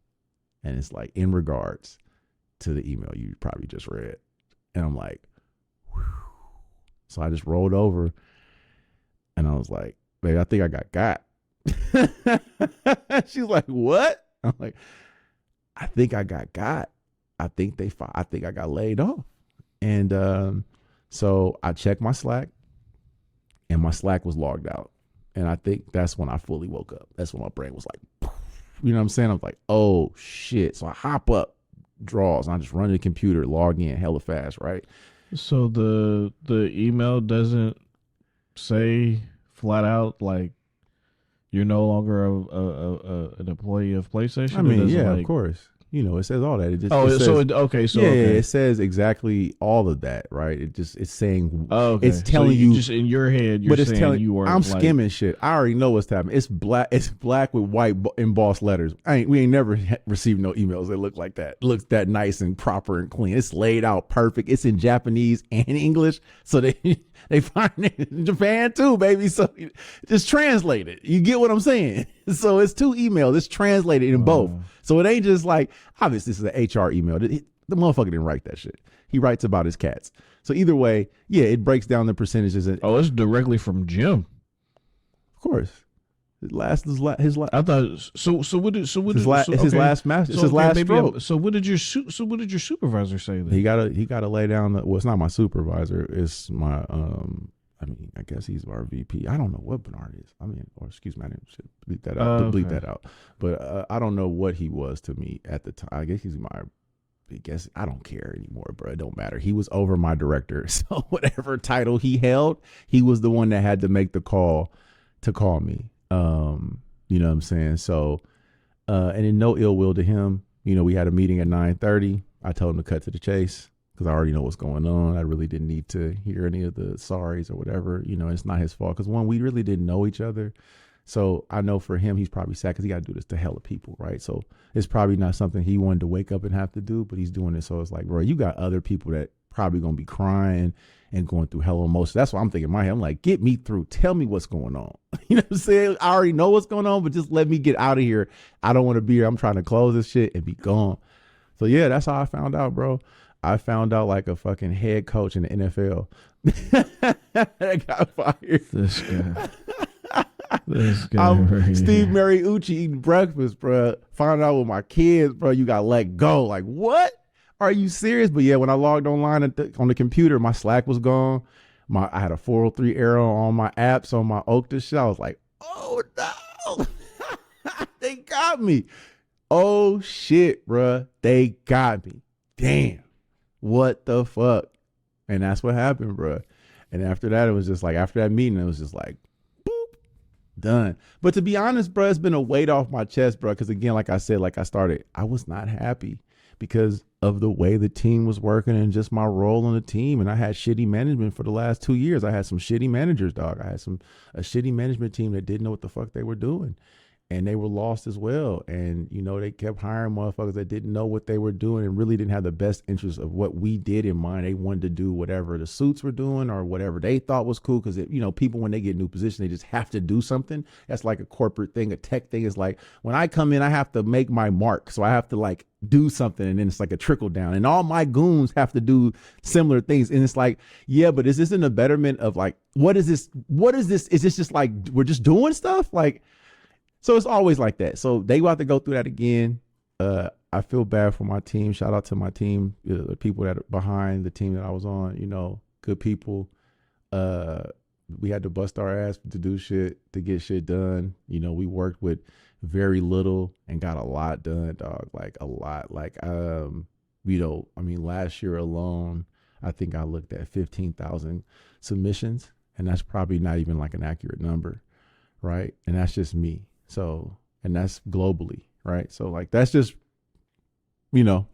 Speaker 1: And it's in regards to the email you probably just read. And I'm like, whew. So I just rolled over and I was like, babe, I think I got. She's like, what? I'm like, I think I got. I think I got laid off. And so I checked my Slack and my Slack was logged out. And I think that's when I fully woke up. That's when my brain was like, you know what I'm saying? I was like, oh shit. So I hop up, draws, and I just run to the computer, log in hella fast, right? So the email doesn't say flat out like you're no longer an employee of PlayStation?
Speaker 2: I mean, yeah, of
Speaker 1: like,
Speaker 2: course. You know, it says all that. It just
Speaker 1: oh,
Speaker 2: it
Speaker 1: so
Speaker 2: says,
Speaker 1: okay, so
Speaker 2: yeah,
Speaker 1: okay,
Speaker 2: it says exactly all of that, right? It's saying,
Speaker 1: oh, okay.
Speaker 2: it's
Speaker 1: So
Speaker 2: telling
Speaker 1: you
Speaker 2: you,
Speaker 1: just in your head, you're
Speaker 2: but it's
Speaker 1: saying
Speaker 2: telling
Speaker 1: you
Speaker 2: I'm
Speaker 1: weren't like,
Speaker 2: skimming shit. I already know what's happening. It's black with white embossed letters. We ain't never received no emails that look like that. It looks that nice and proper and clean. It's laid out perfect. It's in Japanese and English, so they find it in Japan too, baby. So just translate it. You get what I'm saying? So it's 2 emails. It's translated in both. So it ain't just like, obviously this is an HR email. The motherfucker didn't write that shit. He writes about his cats. So either way, yeah, it breaks down the percentages.
Speaker 1: oh, it's directly from Jim.
Speaker 2: Of course, his last.
Speaker 1: I thought so. So what did
Speaker 2: It's his last match. It's his last stroke.
Speaker 1: So what did your supervisor say then?
Speaker 2: He gotta lay down. Well, it's not my supervisor. It's my I mean, I guess he's our VP. I don't know what Bernard is. I mean, or excuse me, I should bleep that out. Bleep that out. But I don't know what he was to me at the time. I guess he's my. I guess I don't care anymore, bro. It don't matter. He was over my director, so whatever title he held, he was the one that had to make the call to call me. You know what I'm saying? So, and in no ill will to him. You know, we had a meeting at 9:30. I told him to cut to the chase, because I already know what's going on. I really didn't need to hear any of the sorries or whatever. You know, it's not his fault, because one, we really didn't know each other. So I know for him, he's probably sad because he got to do this to hella people, right? So it's probably not something he wanted to wake up and have to do, but he's doing it. So it's like, bro, you got other people that probably going to be crying and going through hella emotions. That's what I'm thinking in my head. I'm like, get me through. Tell me what's going on. You know what I'm saying? I already know what's going on, but just let me get out of here. I don't want to be here. I'm trying to close this shit and be gone. So yeah, that's how I found out, bro. I found out like a fucking head coach in the NFL that got fired.
Speaker 1: This guy. This guy right
Speaker 2: Steve Mariucci eating breakfast, bro. Found out with my kids, bro. You got let go. Like, what? Are you serious? But yeah, when I logged online on the computer, my Slack was gone. I had a 403 error on my apps on my Okta shit. I was like, oh no, they got me. Oh shit, bro. They got me. Damn. What the fuck? And that's what happened, bro. And after that, it was just like, after that meeting, it was just like, boop, done. But to be honest, bro, it's been a weight off my chest, bro. Because again, like I said, like I started, I was not happy because of the way the team was working and just my role on the team. And I had shitty management for the last 2 years. I had some shitty managers, dog. I had a shitty management team that didn't know what the fuck they were doing. And they were lost as well. And, you know, they kept hiring motherfuckers that didn't know what they were doing and really didn't have the best interest of what we did in mind. They wanted to do whatever the suits were doing or whatever they thought was cool. Because, you know, people, when they get new positions, they just have to do something. That's like a corporate thing. A tech thing is like, when I come in, I have to make my mark. So I have to like do something. And then it's like a trickle down. And all my goons have to do similar things. And it's like, yeah, but is this in a betterment of like, what is this? What is this? Is this just like, we're just doing stuff? Like, so it's always like that. So they will have to go through that again. I feel bad for my team. Shout out to my team, the people that are behind the team that I was on, you know, good people. We had to bust our ass to do shit, to get shit done. You know, we worked with very little and got a lot done, dog. Like a lot. Like, you know, I mean, last year alone, I think I looked at 15,000 submissions, and that's probably not even like an accurate number. Right. And that's just me. So, and that's globally, right? So like, that's just, you know,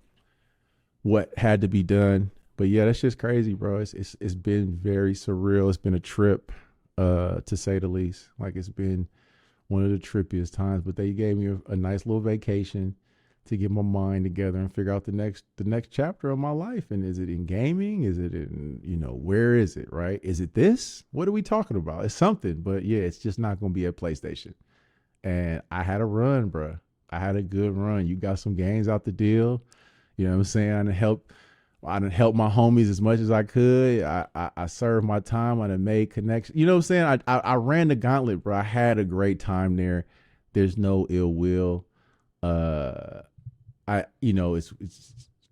Speaker 2: what had to be done. But yeah, that's just crazy, bro. It's been very surreal. It's been a trip, to say the least. Like, it's been one of the trippiest times, but they gave me a nice little vacation to get my mind together and figure out the next chapter of my life. And is it in gaming? Is it in, you know, where is it, right? Is it this? What are we talking about? It's something, but yeah, it's just not going to be a PlayStation. And I had a run, bro. I had a good run. You got some games out the deal. You know what I'm saying? I done helped my homies as much as I could. I served my time. I done made connections. You know what I'm saying? I ran the gauntlet, bro. I had a great time there. There's no ill will. You know, it's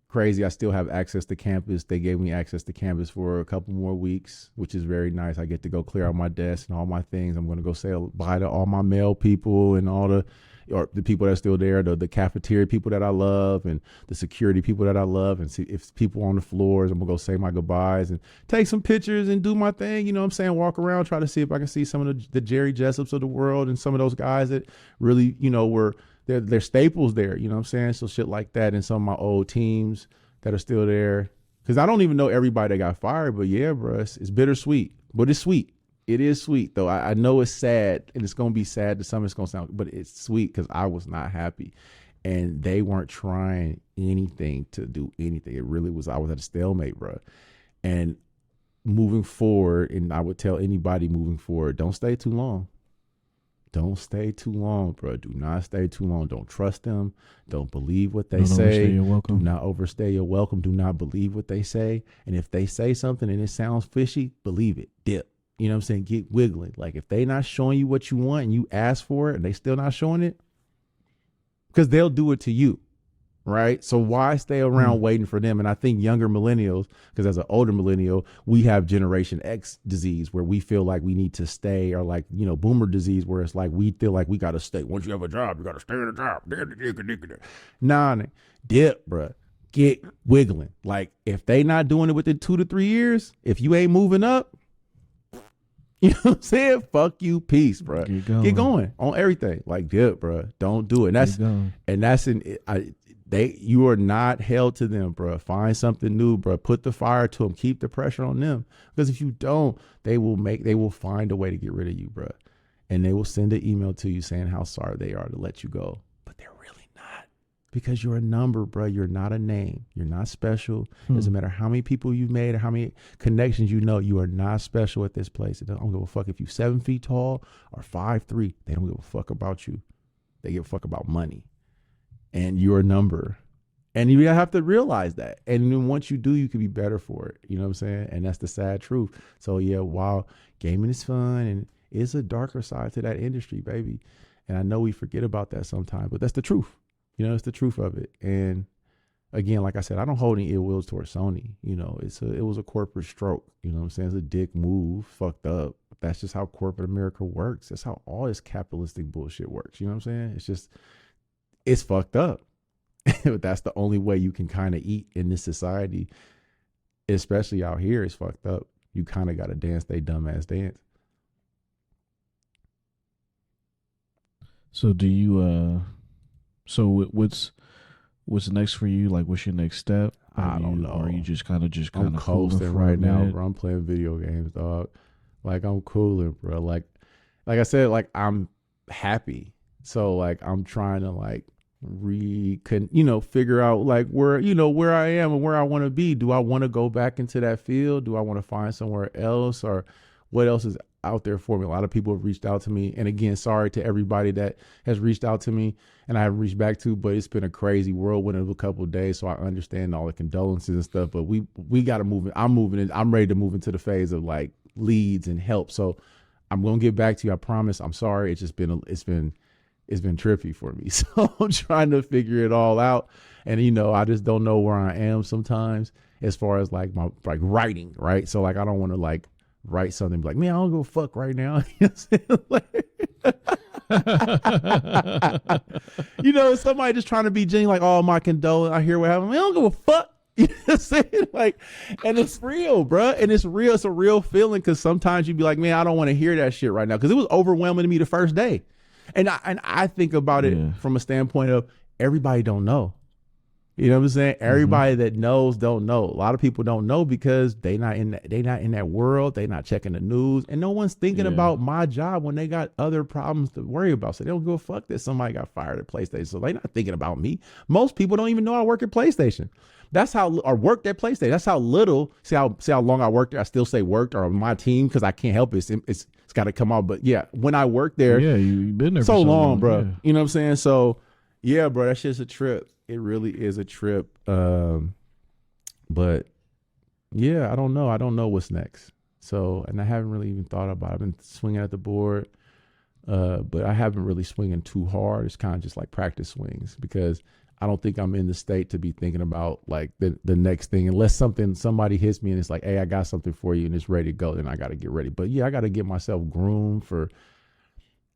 Speaker 2: crazy. I still have access to campus. They gave me access to campus for a couple more weeks, which is very nice. I get to go clear out my desk and all my things. I'm going to go say bye to all my mail people and all the or the people that are still there, the cafeteria people that I love, and the security people that I love, and see if people on the floors, I'm gonna go say my goodbyes and take some pictures and do my thing. You know what I'm saying? Walk around, try to see if I can see some of the Jerry Jessups of the world and some of those guys that really, you know, were they're staples there. You know what I'm saying? So shit like that, and some of my old teams that are still there. Because I don't even know everybody that got fired, but yeah, bro, it's bittersweet, but it's sweet. It is sweet, though. I know it's sad, and it's going to be sad to some. It's going to sound, but it's sweet because I was not happy, and they weren't trying anything to do anything. It really was. I was at a stalemate, bro. And moving forward, and I would tell anybody moving forward, don't stay too long. Don't stay too long, bro. Do not stay too long. Don't trust them. Don't believe what they say. Do not overstay your welcome. Do not believe what they say. And if they say something and it sounds fishy, believe it. Dip. You know what I'm saying? Get wiggling. Like if they not showing you what you want and you ask for it and they still not showing it, because they'll do it to you. Right. So why stay around waiting for them? And I think younger millennials, because as an older millennial, we have Generation X disease where we feel like we need to stay, or like, you know, boomer disease where it's like we feel like we got to stay. Once you have a job, you got to stay in a job. Nah, dip, bro. Get wiggling. Like if they not doing it within 2 to 3 years, if you ain't moving up, you know what I'm saying? Fuck you, peace, bro. Get going on everything. Like dip, bro. Don't do it. And that's you are not held to them, bro. Find something new, bro. Put the fire to them. Keep the pressure on them. Because if you don't, they will find a way to get rid of you, bro. And they will send an email to you saying how sorry they are to let you go. But they're really not. Because you're a number, bro. You're not a name. You're not special. Doesn't matter how many people you've made or how many connections you know. You are not special at this place. They don't give a fuck if you're 7 feet tall or 5'3". They don't give a fuck about you. They give a fuck about money. And you're a number. And you have to realize that. And then once you do, you can be better for it. You know what I'm saying? And that's the sad truth. So yeah, while gaming is fun and it's a darker side to that industry, baby. And I know we forget about that sometimes, but that's the truth. You know, it's the truth of it. And again, like I said, I don't hold any ill wills towards Sony. You know, it was a corporate stroke. You know what I'm saying? It's a dick move, fucked up. That's just how corporate America works. That's how all this capitalistic bullshit works. You know what I'm saying? It's fucked up. But that's the only way you can kind of eat in this society, especially out here. It's fucked up. You kind of got to dance they dumbass dance.
Speaker 1: So do you, so what's next for you? Like, what's your next step?
Speaker 2: I don't know.
Speaker 1: Or are you just kind of
Speaker 2: I'm coasting right now, bro. I'm playing video games, dog. Like I'm cooling, bro. Like I said, like I'm happy. So like I'm trying to like figure out like where I am and where I want to be. Do I want to go back into that field? Do I want to find somewhere else, or what else is out there for me? A lot of people have reached out to me, and again, sorry to everybody that has reached out to me and I haven't reached back to, but it's been a crazy whirlwind of a couple of days. So I understand all the condolences and stuff, but we got to move. I'm ready to move into the phase of like leads and help. So I'm going to get back to you. I promise. I'm sorry. It's been trippy for me. So I'm trying to figure it all out. And, I just don't know where I am sometimes as far as like my like writing. Right. So like, I don't want to like write something like, man, I don't give a fuck right now. Somebody just trying to be genuine, like, oh, my condolence. I hear what happened. Man, I don't give a fuck. You know what I'm saying? Like, and it's real, bro. And it's real. It's a real feeling. Cause sometimes you'd be like, man, I don't want to hear that shit right now. Cause it was overwhelming to me the first day. And I think about it from a standpoint of everybody don't know. You know what I'm saying? Everybody that knows don't know. A lot of people don't know because they not in that world. They not checking the news, and no one's thinking about my job when they got other problems to worry about. So they don't give a fuck that somebody got fired at PlayStation. So they not thinking about me. Most people don't even know I work at PlayStation. That's how, or worked at PlayStation. That's how little. See how long I worked there. I still say worked, or my team, because I can't help it. It's got to come out. But yeah, when I worked there,
Speaker 1: you've been there
Speaker 2: so long, bro. Yeah. You know what I'm saying? So yeah, bro, that shit's a trip. It really is a trip. But yeah, I don't know. I don't know what's next. So, and I haven't really even thought about it. I've been swinging at the board, but I haven't really swinging too hard. It's kind of just like practice swings, because I don't think I'm in the state to be thinking about like the next thing, unless somebody hits me and it's like, hey, I got something for you and it's ready to go. Then I got to get ready. But yeah, I got to get myself groomed for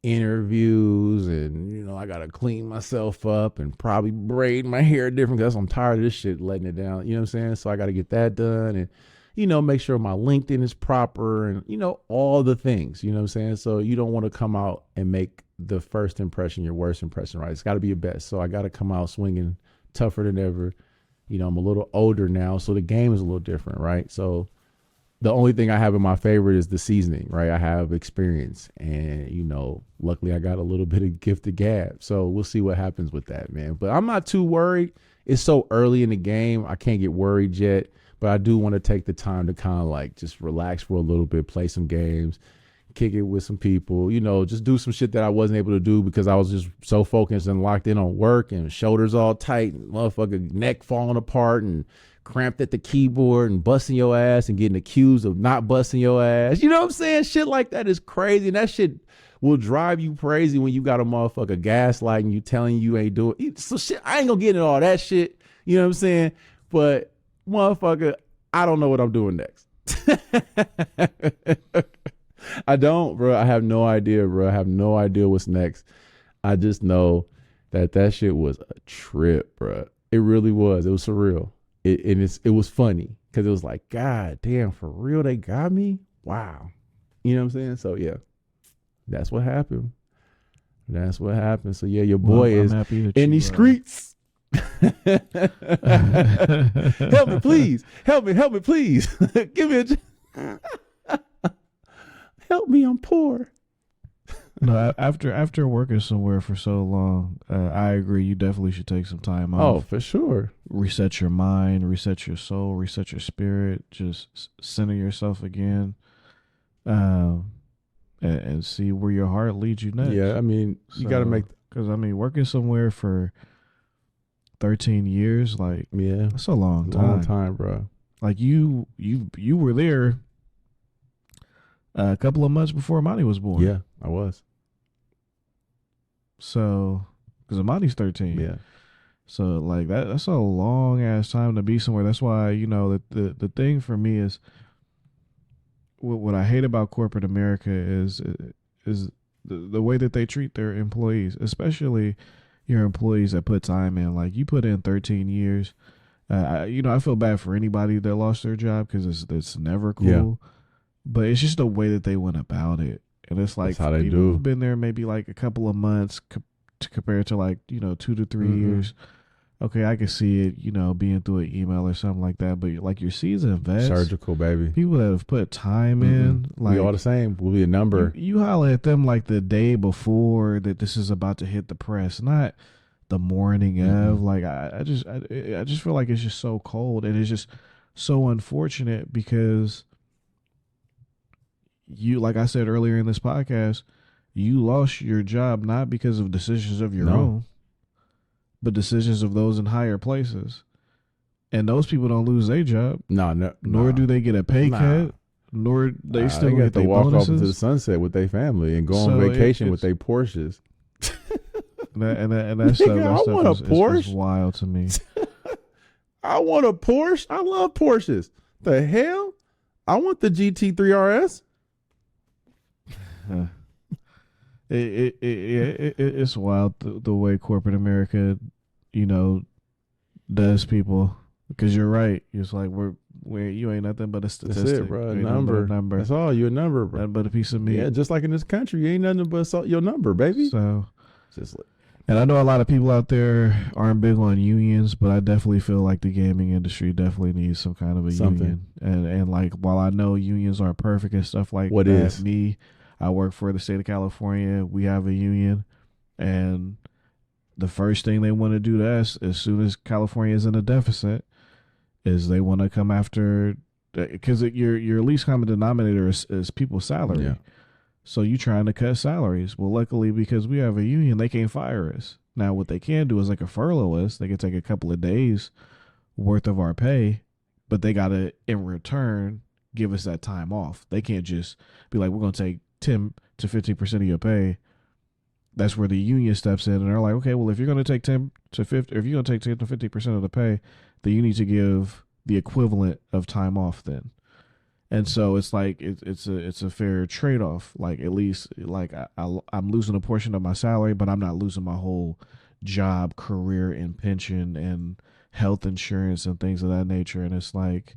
Speaker 2: interviews, and I gotta clean myself up and probably braid my hair different because I'm tired of this shit letting it down. You know what I'm saying? So I gotta get that done, and make sure my LinkedIn is proper, and all the things. You know what I'm saying? So you don't want to come out and make the first impression your worst impression, right? It's got to be your best. So I got to come out swinging tougher than ever. I'm a little older now, so the game is a little different, right? So the only thing I have in my favor is the seasoning, right? I have experience, and luckily I got a little bit of gift of gab. So we'll see what happens with that, man. But I'm not too worried. It's so early in the game, I can't get worried yet. But I do want to take the time to kind of like just relax for a little bit, play some games, kick it with some people, just do some shit that I wasn't able to do because I was just so focused and locked in on work, and shoulders all tight and motherfucker neck falling apart and cramped at the keyboard and busting your ass and getting accused of not busting your ass. You know what I'm saying? Shit like that is crazy. And that shit will drive you crazy when you got a motherfucker gaslighting you, telling you ain't doing it. So shit, I ain't gonna get into all that shit. You know what I'm saying? But motherfucker, I don't know what I'm doing next. I don't, bro. I have no idea, bro. I have no idea what's next. I just know that shit was a trip, bro. It really was. It was surreal. It was funny because it was like, God damn, for real, they got me? Wow. You know what I'm saying? So yeah, that's what happened. That's what happened. So yeah, your boy is in these streets. Help me, please. Help me, please. Give me help me. I'm poor.
Speaker 1: No, after working somewhere for so long, I agree. You definitely should take some time off.
Speaker 2: Oh, for sure.
Speaker 1: Reset your mind, reset your soul, reset your spirit. Just center yourself again, and see where your heart leads you next.
Speaker 2: Yeah, I mean, you got to make
Speaker 1: because working somewhere for 13 years, like,
Speaker 2: yeah,
Speaker 1: that's a long time,
Speaker 2: bro.
Speaker 1: Like you were there a couple of months before Amani was born.
Speaker 2: Yeah, I was.
Speaker 1: So, because Amani's 13.
Speaker 2: Yeah.
Speaker 1: So like that's a long ass time to be somewhere. That's why, the thing for me is what I hate about corporate America is the way that they treat their employees, especially your employees that put time in. Like, you put in 13 years. I feel bad for anybody that lost their job because it's never cool. Yeah. But it's just the way that they went about it. And it's like,
Speaker 2: that's how they
Speaker 1: people
Speaker 2: do.
Speaker 1: who've been there maybe like a couple of months compared to like, 2 to 3 years. Okay, I can see it, being through an email or something like that. But like your seasoned vets,
Speaker 2: surgical, baby,
Speaker 1: people that have put time in, like,
Speaker 2: we all the same. We'll be a number.
Speaker 1: You holler at them like the day before that this is about to hit the press, not the morning of. Like, I just feel like it's just so cold, and it's just so unfortunate because you, like I said earlier in this podcast, you lost your job not because of decisions of your own, but decisions of those in higher places. And those people don't lose their job. Nor do they get a pay cut. Nor they still get
Speaker 2: to
Speaker 1: their
Speaker 2: walk
Speaker 1: bonuses.
Speaker 2: off into the sunset with their family and go on vacation with their Porsches.
Speaker 1: And that stuff,
Speaker 2: I want a Porsche.
Speaker 1: Is wild to me.
Speaker 2: I want a Porsche. I love Porsches. The hell? I want the GT3 RS.
Speaker 1: It's wild the way corporate America, does people. Because you're right. It's like you ain't nothing but a statistic.
Speaker 2: That's it, bro. A number. That's all. You're a number, bro.
Speaker 1: Nothing but a piece of meat.
Speaker 2: Yeah, just like in this country, you ain't nothing but your number, baby.
Speaker 1: So, and I know a lot of people out there aren't big on unions, but I definitely feel like the gaming industry definitely needs some kind of a union. And like, while I know unions aren't perfect and stuff like
Speaker 2: what
Speaker 1: that,
Speaker 2: is?
Speaker 1: I work for the state of California. We have a union, and the first thing they want to do to us as soon as California is in a deficit is they want to come after, because your least common denominator is people's salary.
Speaker 2: Yeah.
Speaker 1: So you trying to cut salaries. Well, luckily, because we have a union, they can't fire us. Now, what they can do is they can furlough us. They can take a couple of days worth of our pay, but they got to, in return, give us that time off. They can't just be like, we're going to take 10 to 15% of your pay. That's where the union steps in, and they're like, okay, well, if you're going to take 10 to 50, if you're going to take 10 to 50% of the pay, then you need to give the equivalent of time off then. And so it's like it's a fair trade off. Like at least like I'm losing a portion of my salary, but I'm not losing my whole job, career, and pension and health insurance and things of that nature. And it's like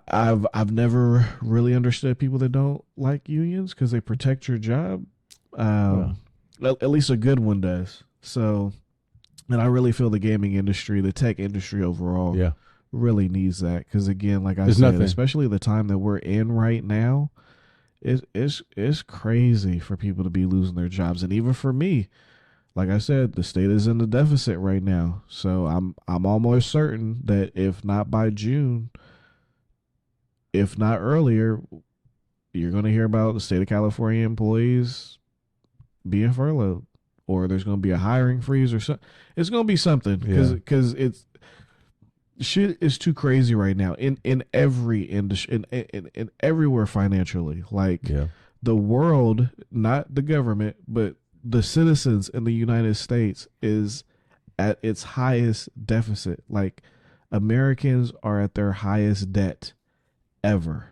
Speaker 1: I've never really understood people that don't like unions because they protect your job.
Speaker 2: Yeah.
Speaker 1: At least a good one does. So, and I really feel the gaming industry, the tech industry overall,
Speaker 2: Yeah.
Speaker 1: really needs that because again, like I
Speaker 2: There's
Speaker 1: said,
Speaker 2: nothing.
Speaker 1: especially the time that we're in right now, it's crazy for people to be losing their jobs, and even for me, like I said, the state is in the deficit right now. So I'm almost certain that if not by June, if not earlier, you're going to hear about the state of California employees being furloughed, or there's going to be a hiring freeze, or something. It's going to be something because it's shit is too crazy right now in every industry in everywhere financially. Like
Speaker 2: Yeah.
Speaker 1: the world, not the government, but the citizens in the United States is at its highest deficit. Like Americans are at their highest debt ever.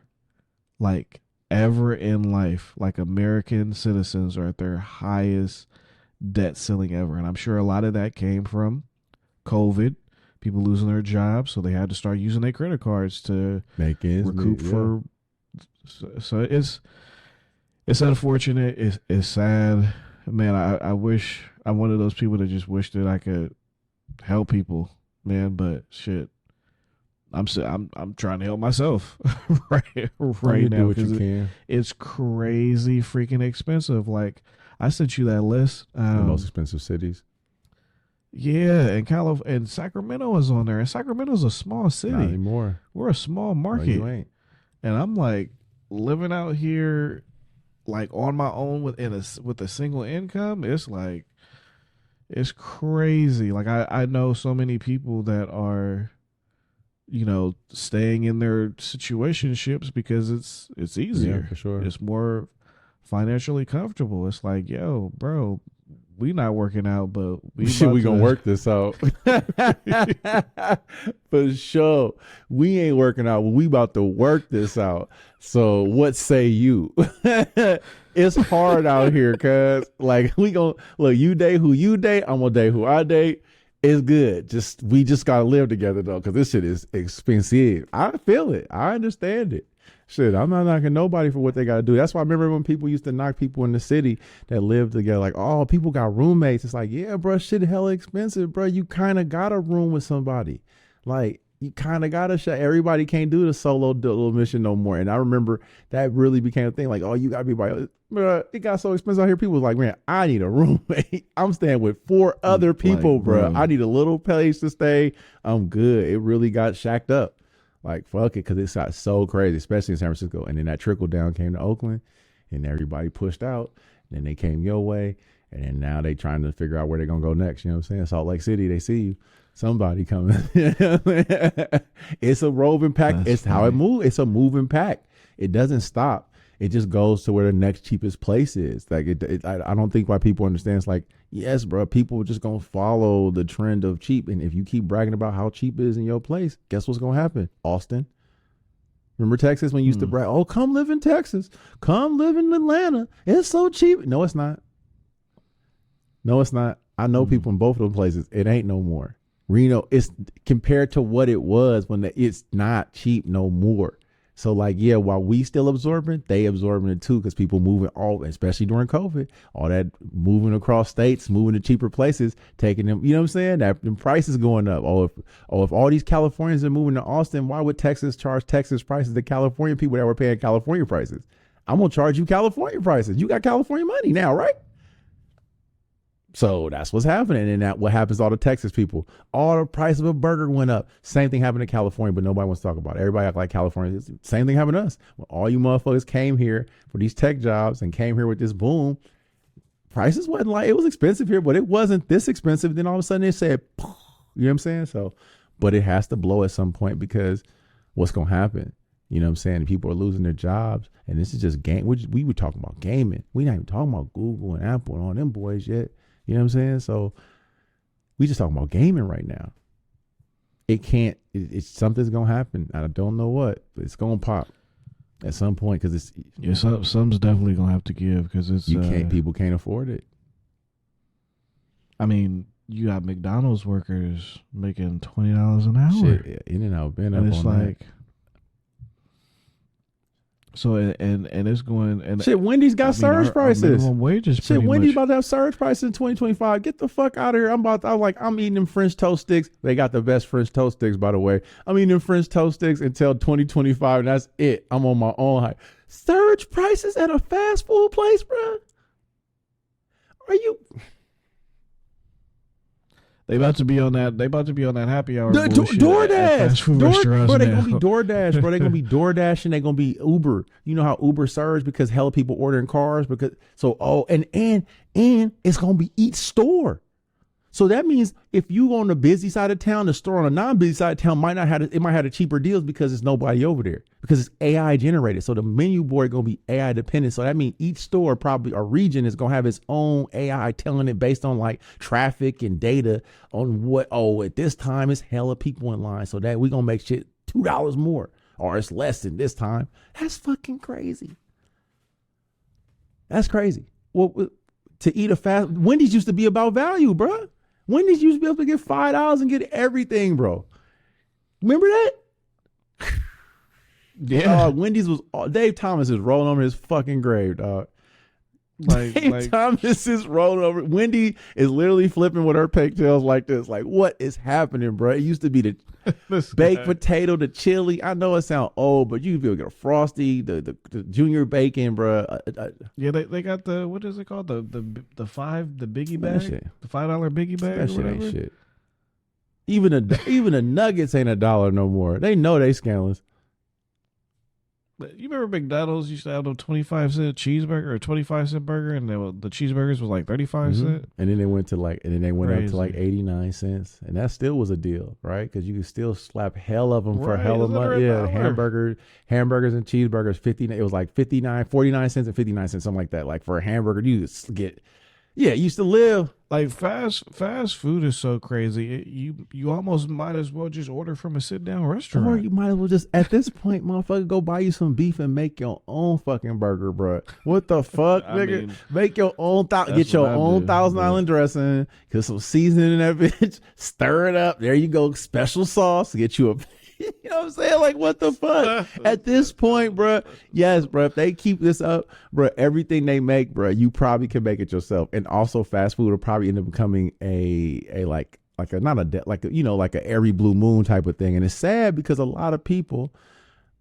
Speaker 1: Like ever in life. Like American citizens are at their highest debt ceiling ever. And I'm sure a lot of that came from COVID, people losing their jobs, so they had to start using their credit cards to
Speaker 2: Make ends
Speaker 1: recoup
Speaker 2: meet, yeah.
Speaker 1: for. So it's unfortunate. It's sad, man. I wish I'm one of those people that just wish that I could help people, man. But shit, I'm trying to help myself right
Speaker 2: You
Speaker 1: right
Speaker 2: do
Speaker 1: now
Speaker 2: what you
Speaker 1: because
Speaker 2: can.
Speaker 1: it's crazy freaking expensive. Like I sent you that list.
Speaker 2: The most expensive cities.
Speaker 1: Yeah, and Sacramento is on there, and Sacramento's a small
Speaker 2: Not
Speaker 1: city.
Speaker 2: anymore.
Speaker 1: We're a small
Speaker 2: No,
Speaker 1: market,
Speaker 2: you ain't.
Speaker 1: and I'm like living out here, like on my own with a single income. It's like it's crazy. Like I know so many people that are, staying in their situationships because it's
Speaker 2: Yeah,
Speaker 1: easier.
Speaker 2: for sure.
Speaker 1: It's more financially comfortable. It's like, yo, bro, we not working out, but
Speaker 2: Shit, we gonna work this out. For sure. We ain't working out. We about to work this out. So what say you? It's hard out here, cuz like we gonna look, you date who you date, I'm gonna date who I date. It's good. We just gotta live together though, because this shit is expensive. I feel it. I understand it. Shit, I'm not knocking nobody for what they got to do. That's why I remember when people used to knock people in the city that lived together, like, oh, people got roommates. It's like, yeah, bro, shit hella expensive, bro. You kind of got a room with somebody. Like, you kind of got to share. Everybody can't do the solo little mission no more. And I remember that really became a thing. Like, oh, you got to be by, bro, it got so expensive out here. People was like, man, I need a roommate. I'm staying with 4 other people,
Speaker 1: Like,
Speaker 2: bro.
Speaker 1: bro.
Speaker 2: I need a little place to stay. I'm good. It really got shacked up. Like, fuck it, because it got so crazy, especially in San Francisco. And then that trickle down came to Oakland, and everybody pushed out. And then they came your way, and then now they trying to figure out where they're going to go next. You know what I'm saying? Salt Lake City, they see you. Somebody coming. It's a roving pack.
Speaker 1: That's
Speaker 2: It's how it
Speaker 1: funny.
Speaker 2: moves. It's a moving pack. It doesn't stop. It just goes to where the next cheapest place is. Like, I don't think why people understand. It's like, yes, bro, people are just going to follow the trend of cheap. And if you keep bragging about how cheap it is in your place, guess what's going to happen? Austin. Remember Texas when you used to brag, oh, come live in Texas. Come live in Atlanta. It's so cheap. No, it's not. No, it's not. I know people in both of those places. It ain't no more. Reno, it's compared to what it was when it's not cheap no more. So like, yeah, while we still absorbing, they absorbing it too, because people moving especially during COVID, all that moving across states, moving to cheaper places, taking them, you know what I'm saying? That the prices going up. If all these Californians are moving to Austin, why would Texas charge Texas prices to California people that were paying California prices? I'm gonna charge you California prices. You got California money now, right? So that's what's happening. And that what happens to all the Texas people. All the price of a burger went up. Same thing happened in California, but nobody wants to talk about it. Everybody act like California. Same thing happened to us. When all you motherfuckers came here for these tech jobs and came here with this boom, prices wasn't like, it was expensive here, but it wasn't this expensive. Then all of a sudden it said, you know what I'm saying? So, but it has to blow at some point, because what's going to happen? You know what I'm saying? People are losing their jobs, and this is just game. We were talking about gaming. We not even talking about Google and Apple and all them boys yet. You know what I'm saying? So we just talking about gaming right now. It can't, it's something's gonna happen. I don't know what, but it's gonna pop at some point because it's
Speaker 1: some's definitely gonna have to give because it's
Speaker 2: people can't afford it.
Speaker 1: I mean, you got McDonald's workers making $20 an hour.
Speaker 2: Shit, yeah, In-N-Out been
Speaker 1: and
Speaker 2: up
Speaker 1: it's
Speaker 2: on
Speaker 1: like
Speaker 2: that.
Speaker 1: so and it's going and
Speaker 2: Shit, Wendy's got surge prices.
Speaker 1: Minimum wages.
Speaker 2: Shit, Wendy's about to have surge prices in 2025. Get the fuck out of here. I'm eating them French toast sticks. They got the best French toast sticks, by the way. I'm eating them French toast sticks until 2025, and that's it. I'm on my own high. Surge prices at a fast food place, bro? Are you?
Speaker 1: They about to be on that. They about to be on that happy hour.
Speaker 2: DoorDash,
Speaker 1: fast food restaurants
Speaker 2: bro. They
Speaker 1: now.
Speaker 2: gonna be DoorDash, bro. They gonna be DoorDash, and they gonna be Uber. You know how Uber surged because hella people ordering cars because and it's gonna be each store. So that means if you on the busy side of town, the store on the non-busy side of town might have the cheaper deals because there's nobody over there because it's AI generated. So the menu board gonna be AI dependent. So that means each store probably or region is gonna have its own AI telling it based on like traffic and data on what at this time it's hella people in line. So that we gonna make shit $2 more or it's less than this time. That's fucking crazy. That's crazy. Well, to eat a fast Wendy's used to be about value, bro. Wendy's used to be able to get $5 and get everything, bro. Remember that?
Speaker 1: Yeah.
Speaker 2: Wendy's was Dave Thomas is rolling over his fucking grave, dog. Dave Thomas is rolling over. Wendy is literally flipping with her pigtails like this. Like, what is happening, bro? It used to be the baked potato, the chili. I know it sounds old, but you be able to get a Frosty, the junior bacon, bro.
Speaker 1: Yeah, they got the what is it called the biggie bag, the $5 biggie bag.
Speaker 2: That shit ain't shit. Even the nuggets ain't $1 no more. They know they scandalous.
Speaker 1: You remember McDonald's used to have a 25-cent cheeseburger or 25-cent burger, and the cheeseburgers was like 35 cents.
Speaker 2: And then they went to up to like 89 cents, and that still was a deal, right? Because you could still slap hell of them for hell of money. Yeah, hamburgers and cheeseburgers 50. It was like 49 cents and 59 cents, something like that. Like for a hamburger, you just get. Yeah, you used to live
Speaker 1: like fast food is so crazy. You almost might as well just order from a sit down restaurant,
Speaker 2: or you might as well just at this point, motherfucker, go buy you some beef and make your own fucking burger, bro. What the fuck, nigga? Make your own get your own Thousand Island dressing, get some seasoning in that bitch, stir it up. There you go, special sauce. Get you a. You know what I'm saying? Like, what the fuck? At this point, bro, yes, bro, if they keep this up, bro, everything they make, bro, you probably can make it yourself. And also fast food will probably end up becoming like a Airy Blue Moon type of thing. And it's sad because a lot of people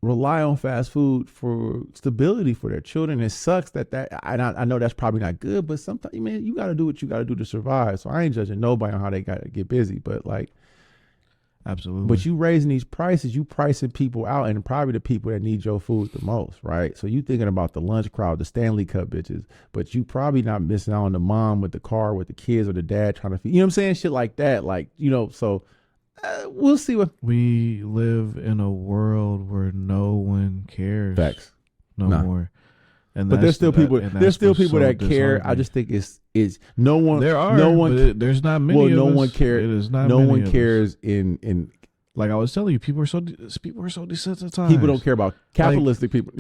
Speaker 2: rely on fast food for stability for their children. It sucks I know that's probably not good, but sometimes, man, you got to do what you got to do to survive. So I ain't judging nobody on how they got to get busy, but like,
Speaker 1: absolutely.
Speaker 2: But you raising these prices, you pricing people out, and probably the people that need your food the most, right? So you thinking about the lunch crowd, the Stanley Cup bitches, but you probably not missing out on the mom with the car with the kids or the dad trying to feed. You know what I'm saying? Shit like that. Like, so we'll see what.
Speaker 1: We live in a world where no one cares.
Speaker 2: Facts.
Speaker 1: No more.
Speaker 2: But there's still people. There's still people that care. I just think it's no one.
Speaker 1: There are.
Speaker 2: No one.
Speaker 1: But there's not many.
Speaker 2: Well, no
Speaker 1: of
Speaker 2: one
Speaker 1: us.
Speaker 2: cares.
Speaker 1: It is not.
Speaker 2: No
Speaker 1: many
Speaker 2: one
Speaker 1: of
Speaker 2: cares
Speaker 1: us.
Speaker 2: in.
Speaker 1: Like I was telling you, people are so desensitized.
Speaker 2: People don't care about capitalistic people.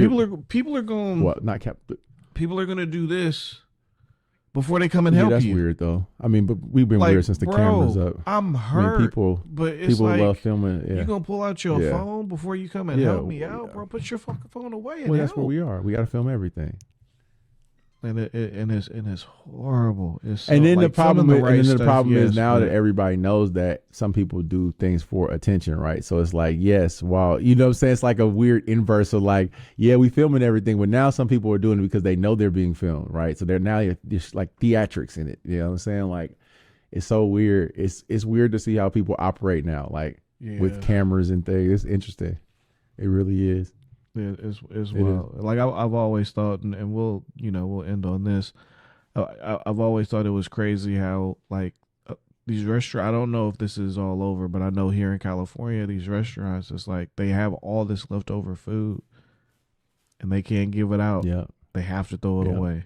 Speaker 1: People are going.
Speaker 2: What? Not cap.
Speaker 1: People are going to do this before they come and help
Speaker 2: that's
Speaker 1: you.
Speaker 2: Weird though. I mean, but we've been weird since the cameras up.
Speaker 1: I'm hurt.
Speaker 2: I mean, people love filming. Yeah.
Speaker 1: You gonna pull out your phone before you come and help me out, bro? Put your fucking phone away.
Speaker 2: Well, that's where we are. We got to film everything.
Speaker 1: And it's horrible. It's so,
Speaker 2: and then
Speaker 1: like,
Speaker 2: the problem is now
Speaker 1: but
Speaker 2: that everybody knows that some people do things for attention, right? So it's like, yes, while you know what I'm saying, it's like a weird inverse of like, yeah, we filming everything, but now some people are doing it because they know they're being filmed, right? So they're now just like theatrics in it. You know what I'm saying? Like, it's so weird. It's weird to see how people operate now, like with cameras and things. It's interesting. It really is.
Speaker 1: Yeah, it's wild. Like I've always thought, and we'll end on this. I've always thought it was crazy how like these restaurants. I don't know if this is all over, but I know here in California, these restaurants, it's like they have all this leftover food, and they can't give it out.
Speaker 2: Yeah,
Speaker 1: they have to throw it away.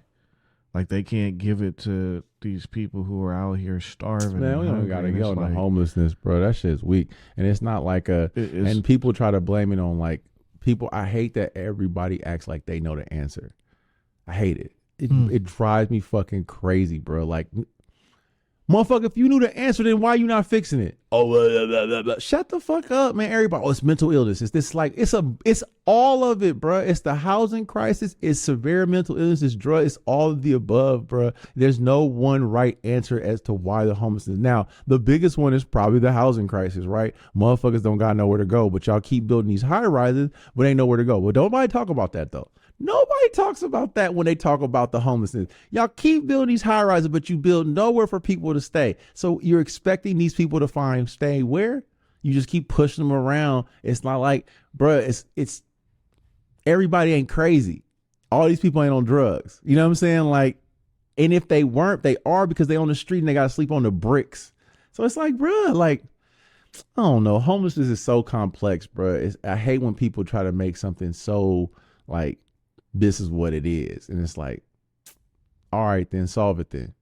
Speaker 1: Like they can't give it to these people who are out here starving.
Speaker 2: Man,
Speaker 1: and
Speaker 2: we don't
Speaker 1: hungry,
Speaker 2: gotta
Speaker 1: and
Speaker 2: go
Speaker 1: it's
Speaker 2: into
Speaker 1: like,
Speaker 2: homelessness, bro. That shit's weak, and it's not like a.
Speaker 1: it's,
Speaker 2: And people try to blame it on like people. I hate that everybody acts like they know the answer. I hate it. It drives me fucking crazy, bro. Like, motherfucker, if you knew the answer, then why you not fixing it? Oh, blah, blah, blah, blah. Shut the fuck up, man. Everybody, oh, it's mental illness. It's this like it's all of it, bro. It's the housing crisis. It's severe mental illness. It's drug. It's all of the above, bro. There's no one right answer as to why the homelessness. Now, the biggest one is probably the housing crisis, right? Motherfuckers don't got nowhere to go, but y'all keep building these high rises, but ain't nowhere to go. Well, nobody talk about that though. Nobody talks about that when they talk about the homelessness. Y'all keep building these high rises, but you build nowhere for people to stay. So you're expecting these people to find stay where? You just keep pushing them around. It's not like, bruh, it's everybody ain't crazy. All these people ain't on drugs. You know what I'm saying? Like, and if they weren't, they are because they on the street and they gotta sleep on the bricks. So it's like, bruh, like, I don't know. Homelessness is so complex, bruh. I hate when people try to make something so like, this is what it is. And it's like, all right, then solve it then.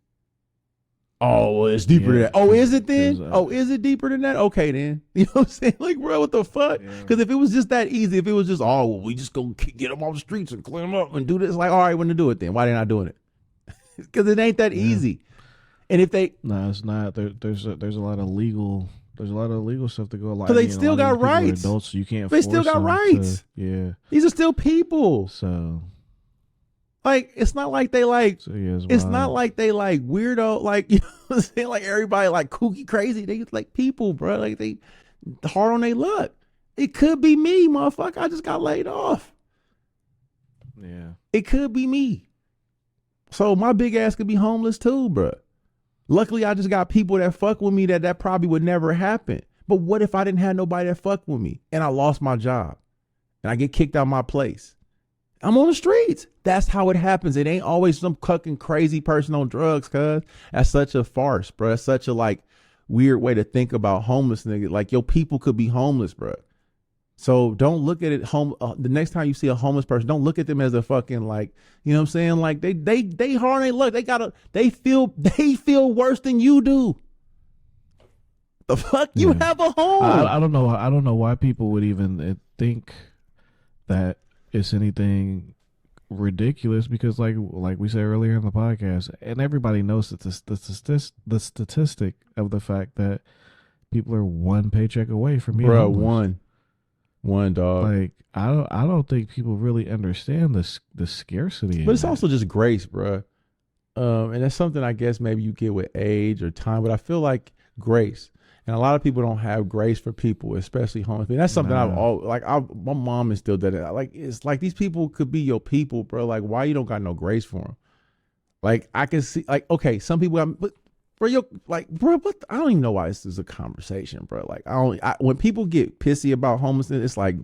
Speaker 2: Oh, well, it's deeper than that. Oh, is it then? Oh, is it deeper than that? Okay, then. You know what I'm saying? Like, bro, what the fuck? Because if it was just that easy, if it was just, oh, well, we just go get them off the streets and clean them up and do this, like, all right, when to do it then? Why they not doing it? Because it ain't that easy. And if they,
Speaker 1: no, it's not. There's a lot of legal. There's a lot of legal stuff to go along.
Speaker 2: Because they still got rights.
Speaker 1: Adults, so you can't.
Speaker 2: They still got rights.
Speaker 1: Yeah.
Speaker 2: These are still people.
Speaker 1: So,
Speaker 2: like, it's not like they like.
Speaker 1: So yeah,
Speaker 2: it's not like they like weirdo. Like, you know what I'm saying? Like everybody like kooky crazy. They like people, bro. Like they hard on their luck. It could be me, motherfucker. I just got laid off.
Speaker 1: Yeah.
Speaker 2: It could be me. So my big ass could be homeless too, bro. Luckily, I just got people that fuck with me that probably would never happen. But what if I didn't have nobody that fuck with me and I lost my job and I get kicked out of my place? I'm on the streets. That's how it happens. It ain't always some fucking crazy person on drugs, cuz. That's such a farce, bro. That's such a like weird way to think about homeless nigga. Like your people could be homeless, bro. So don't look at it the next time you see a homeless person, don't look at them as a fucking like, you know what I'm saying? Like they hard ain't look. They feel worse than you do. The fuck? You have a home.
Speaker 1: I don't know. I don't know why people would even think that it's anything ridiculous because like we said earlier in the podcast, and everybody knows that the statistic of the fact that people are one paycheck away from being homeless.
Speaker 2: One dog.
Speaker 1: Like I don't think people really understand the scarcity.
Speaker 2: But it's also just grace, bro. And that's something I guess maybe you get with age or time. But I feel like grace, and a lot of people don't have grace for people, especially homeless. And that's something my mom instilled that. Like it's like these people could be your people, bro. Like why you don't got no grace for them? Like I can see, like okay, some people, but. Bro, what? I don't even know why this is a conversation, bro. Like, when people get pissy about homelessness, it's like,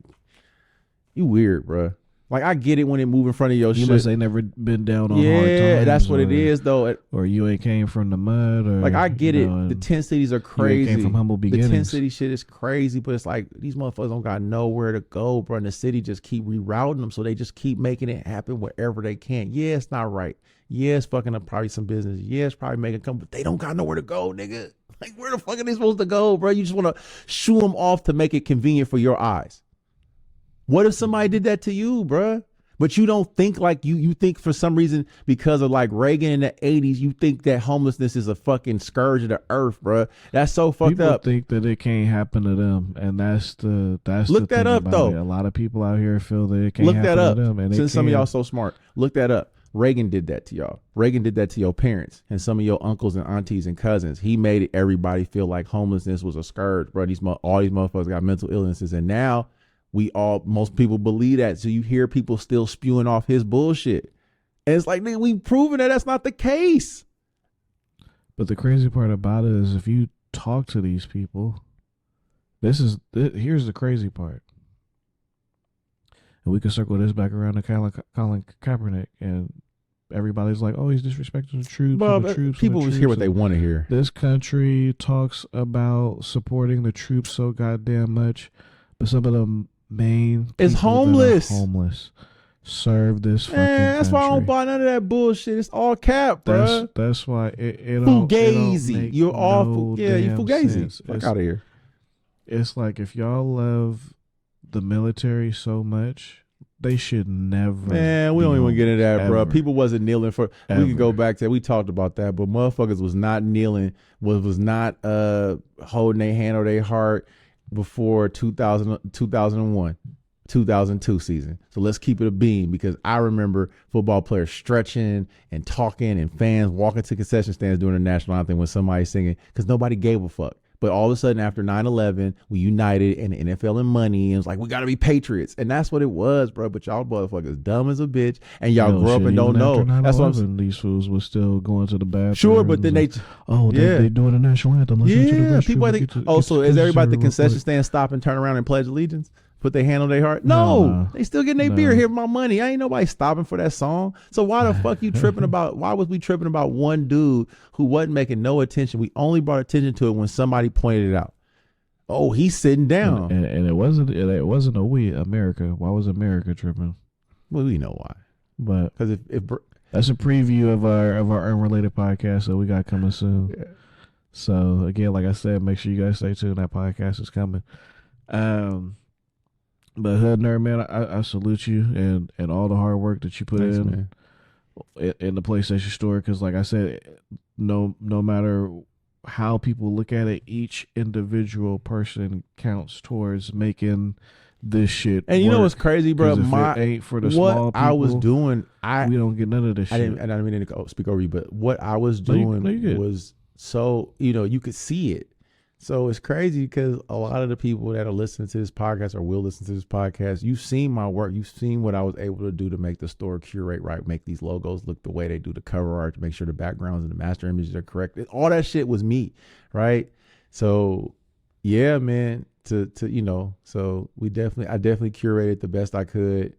Speaker 2: you weird, bro. Like, I get it when it move in front of your shit.
Speaker 1: You must ain't never been down on hard times.
Speaker 2: Yeah, that's what it is, though.
Speaker 1: Or you ain't came from the mud. Or
Speaker 2: like, I get it. The 10 cities are crazy.
Speaker 1: You came from humble beginnings.
Speaker 2: The 10 city shit is crazy, but it's like, these motherfuckers don't got nowhere to go, bro. And the city just keep rerouting them, so they just keep making it happen wherever they can. Yeah, it's not right. Yeah, it's fucking up probably some business. Yeah, it's probably making come, but they don't got nowhere to go, nigga. Like, where the fuck are they supposed to go, bro? You just want to shoo them off to make it convenient for your eyes. What if somebody did that to you, bro? But you don't think like you think for some reason because of like Reagan in the 80s, you think that homelessness is a fucking scourge of the earth, bro. That's so fucked up.
Speaker 1: People think that it can't happen to them, and that's
Speaker 2: look that up though.
Speaker 1: A lot of people out here feel that it can't happen to them, and
Speaker 2: since some of y'all so smart, look that up. Reagan did that to y'all. Reagan did that to your parents and some of your uncles and aunties and cousins. He made everybody feel like homelessness was a scourge, bro. All these motherfuckers got mental illnesses, and now most people believe that. So you hear people still spewing off his bullshit, and it's like, nigga, we've proven that that's not the case.
Speaker 1: But the crazy part about it is, if you talk to these people, here's the crazy part. And we can circle this back around to Colin Kaepernick, and everybody's like, "Oh, he's disrespecting the troops."
Speaker 2: Well,
Speaker 1: the troops
Speaker 2: people just hear what they want to hear.
Speaker 1: This country talks about supporting the troops so goddamn much, but some of the main
Speaker 2: is homeless.
Speaker 1: serve this fucking
Speaker 2: Man, that's why I don't
Speaker 1: country.
Speaker 2: buy none of that bullshit. It's all cap, bro.
Speaker 1: That's why it don't
Speaker 2: Fugazi.
Speaker 1: make
Speaker 2: You're all
Speaker 1: no
Speaker 2: yeah, you
Speaker 1: damn
Speaker 2: fugazi.
Speaker 1: sense.
Speaker 2: Fuck out of here.
Speaker 1: It's like if y'all love the military so much, they should never.
Speaker 2: Man, we don't even get into that, bro.
Speaker 1: ever.
Speaker 2: People wasn't kneeling for. We
Speaker 1: Ever.
Speaker 2: can go back to. We talked about that, but motherfuckers was not kneeling. Was not holding their hand or their heart before 2001, 2002 season. So let's keep it a beam, because I remember football players stretching and talking and fans walking to concession stands during the national anthem when somebody's singing, because nobody gave a fuck. But all of a sudden, after 9/11, we united, and the NFL and money, and it's like, we got to be patriots. And that's what it was, bro. But y'all motherfuckers dumb as a bitch, and y'all grow up and don't know. That's what I'm saying.
Speaker 1: These fools were still going to the bathroom.
Speaker 2: Sure, but then they
Speaker 1: doing the national anthem. Listen to the restroom,
Speaker 2: people I think. So is everybody at the concession stand stop and turn around and pledge allegiance? Put their hand on their heart? No, they still getting their beer. Here, my money. I ain't nobody stopping for that song. So why the fuck you tripping about? Why was we tripping about one dude who wasn't making no attention? We only brought attention to it when somebody pointed it out. Oh, he's sitting down,
Speaker 1: and it wasn't a we America. Why was America tripping?
Speaker 2: Well, we know why.
Speaker 1: But
Speaker 2: because if
Speaker 1: that's a preview of our unrelated podcast that we got coming soon. Yeah. So again, like I said, make sure you guys stay tuned. That podcast is coming. But Hood Nerd, man, I salute you and all the hard work that you put in the PlayStation Store. Because, like I said, no matter how people look at it, each individual person counts towards making this shit.
Speaker 2: And you know what's crazy, bro?
Speaker 1: If it ain't for the small people,
Speaker 2: I was doing, we
Speaker 1: don't get none of this shit.
Speaker 2: I didn't mean to speak over you, but what I was doing was so, you could see it. So it's crazy because a lot of the people that are listening to this podcast or will listen to this podcast, you've seen my work. You've seen what I was able to do to make the store curate right, make these logos look the way they do, the cover art, to make sure the backgrounds and the master images are correct. All that shit was me, right? So yeah, man, so I definitely curated the best I could.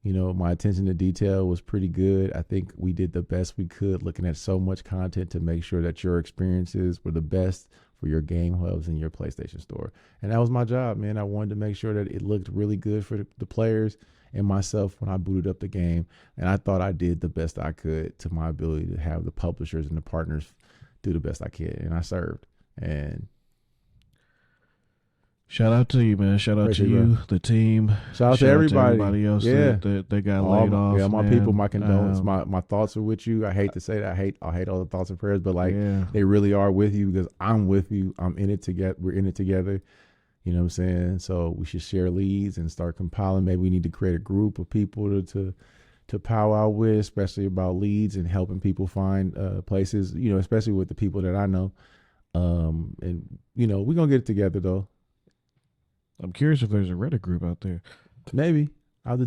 Speaker 2: My attention to detail was pretty good. I think we did the best we could, looking at so much content to make sure that your experiences were the best for your game hubs in your PlayStation Store. And that was my job, man. I wanted to make sure that it looked really good for the players and myself when I booted up the game. And I thought I did the best I could to my ability to have the publishers and the partners do the best I could. And I served. And
Speaker 1: shout out to you, man. Shout out to you, the team.
Speaker 2: Shout out to everybody
Speaker 1: else that got laid off.
Speaker 2: Yeah, my people, my condolences. My thoughts are with you. I hate to say that. I hate all the thoughts and prayers, but they really are with you, because I'm with you. I'm in it together. We're in it together. You know what I'm saying? So we should share leads and start compiling. Maybe we need to create a group of people to powwow with, especially about leads and helping people find places, especially with the people that I know. And we're going to get it together though.
Speaker 1: I'm curious if there's a Reddit group out there.
Speaker 2: Maybe I have to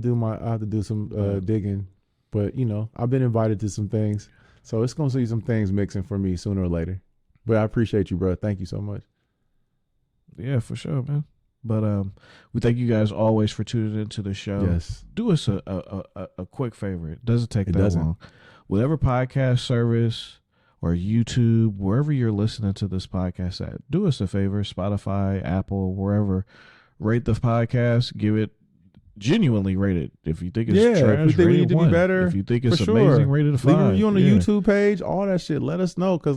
Speaker 2: do some digging, but I've been invited to some things, so it's gonna see some things mixing for me sooner or later. But I appreciate you, bro. Thank you so much.
Speaker 1: Yeah, for sure, man. But we thank you guys always for tuning into the show.
Speaker 2: Yes.
Speaker 1: Do us a quick favor. It doesn't take that long. Whatever podcast service or YouTube, wherever you're listening to this podcast at, do us a favor. Spotify, Apple, wherever. Rate the podcast. Genuinely rate it. If you think it's trash,
Speaker 2: if you think we need to be better,
Speaker 1: if you think it's amazing, rate it a 5.
Speaker 2: Leave a review on the YouTube page, all that shit. Let us know, because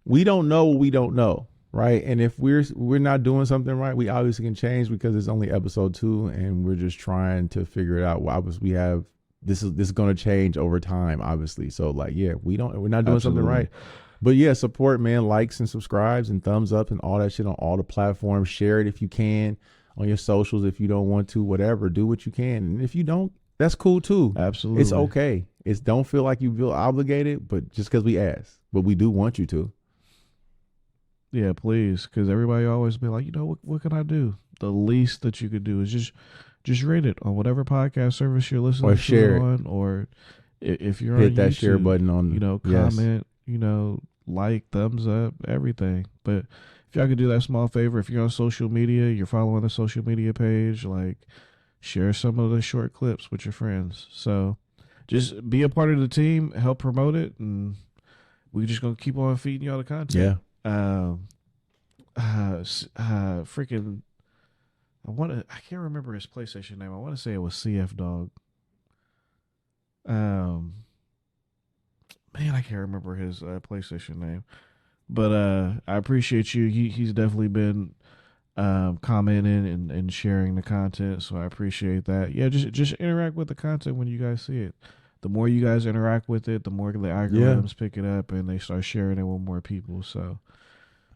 Speaker 2: we don't know what we don't know, right? And if we're not doing something right, we obviously can change, because it's only episode 2 and we're just trying to figure it out. Well, obviously we have this is going to change over time, obviously. So we're not doing something right. But yeah, support, man. Likes and subscribes and thumbs up and all that shit on all the platforms. Share it if you can on your socials. If you don't want to, whatever, do what you can. And if you don't, that's cool too.
Speaker 1: Absolutely.
Speaker 2: It's okay. Don't feel like you feel obligated, but just because we ask. But we do want you to.
Speaker 1: Yeah, please. Because everybody always be like, what can I do? The least that you could do is just rate it on whatever podcast service you're listening
Speaker 2: or share
Speaker 1: to on, or if you're
Speaker 2: hit
Speaker 1: on
Speaker 2: that
Speaker 1: YouTube,
Speaker 2: share button on,
Speaker 1: comment, like, thumbs up, everything. But if y'all could do that small favor, if you're on social media, you're following the social media page, share some of the short clips with your friends. So just be a part of the team, help promote it, and we're just gonna keep on feeding y'all the content.
Speaker 2: Yeah.
Speaker 1: Freaking, I can't remember his PlayStation name. I want to say it was CF Dog. Um, man, I can't remember his PlayStation name, but I appreciate you. He's definitely been commenting and sharing the content, so I appreciate that. Yeah, just interact with the content when you guys see it. The more you guys interact with it, the more the
Speaker 2: Yeah.
Speaker 1: algorithms pick it up and they start sharing it with more people. So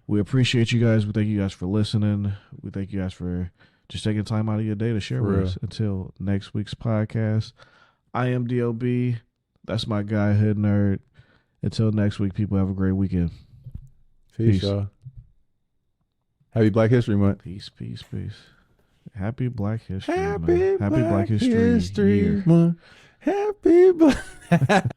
Speaker 1: we appreciate you guys. We thank you guys for listening. We thank you guys for just taking time out of your day to share
Speaker 2: For
Speaker 1: with
Speaker 2: real.
Speaker 1: us. Until next week's podcast, I am DOB. That's my guy, Hood Nerd. Until next week, people, have a great weekend.
Speaker 2: Peace,
Speaker 1: Peace.
Speaker 2: y'all. Happy Black History Month.
Speaker 1: Peace, peace, peace. Happy Black History Month.
Speaker 2: Happy
Speaker 1: Happy Black History
Speaker 2: History
Speaker 1: Year.
Speaker 2: Month. Happy Black.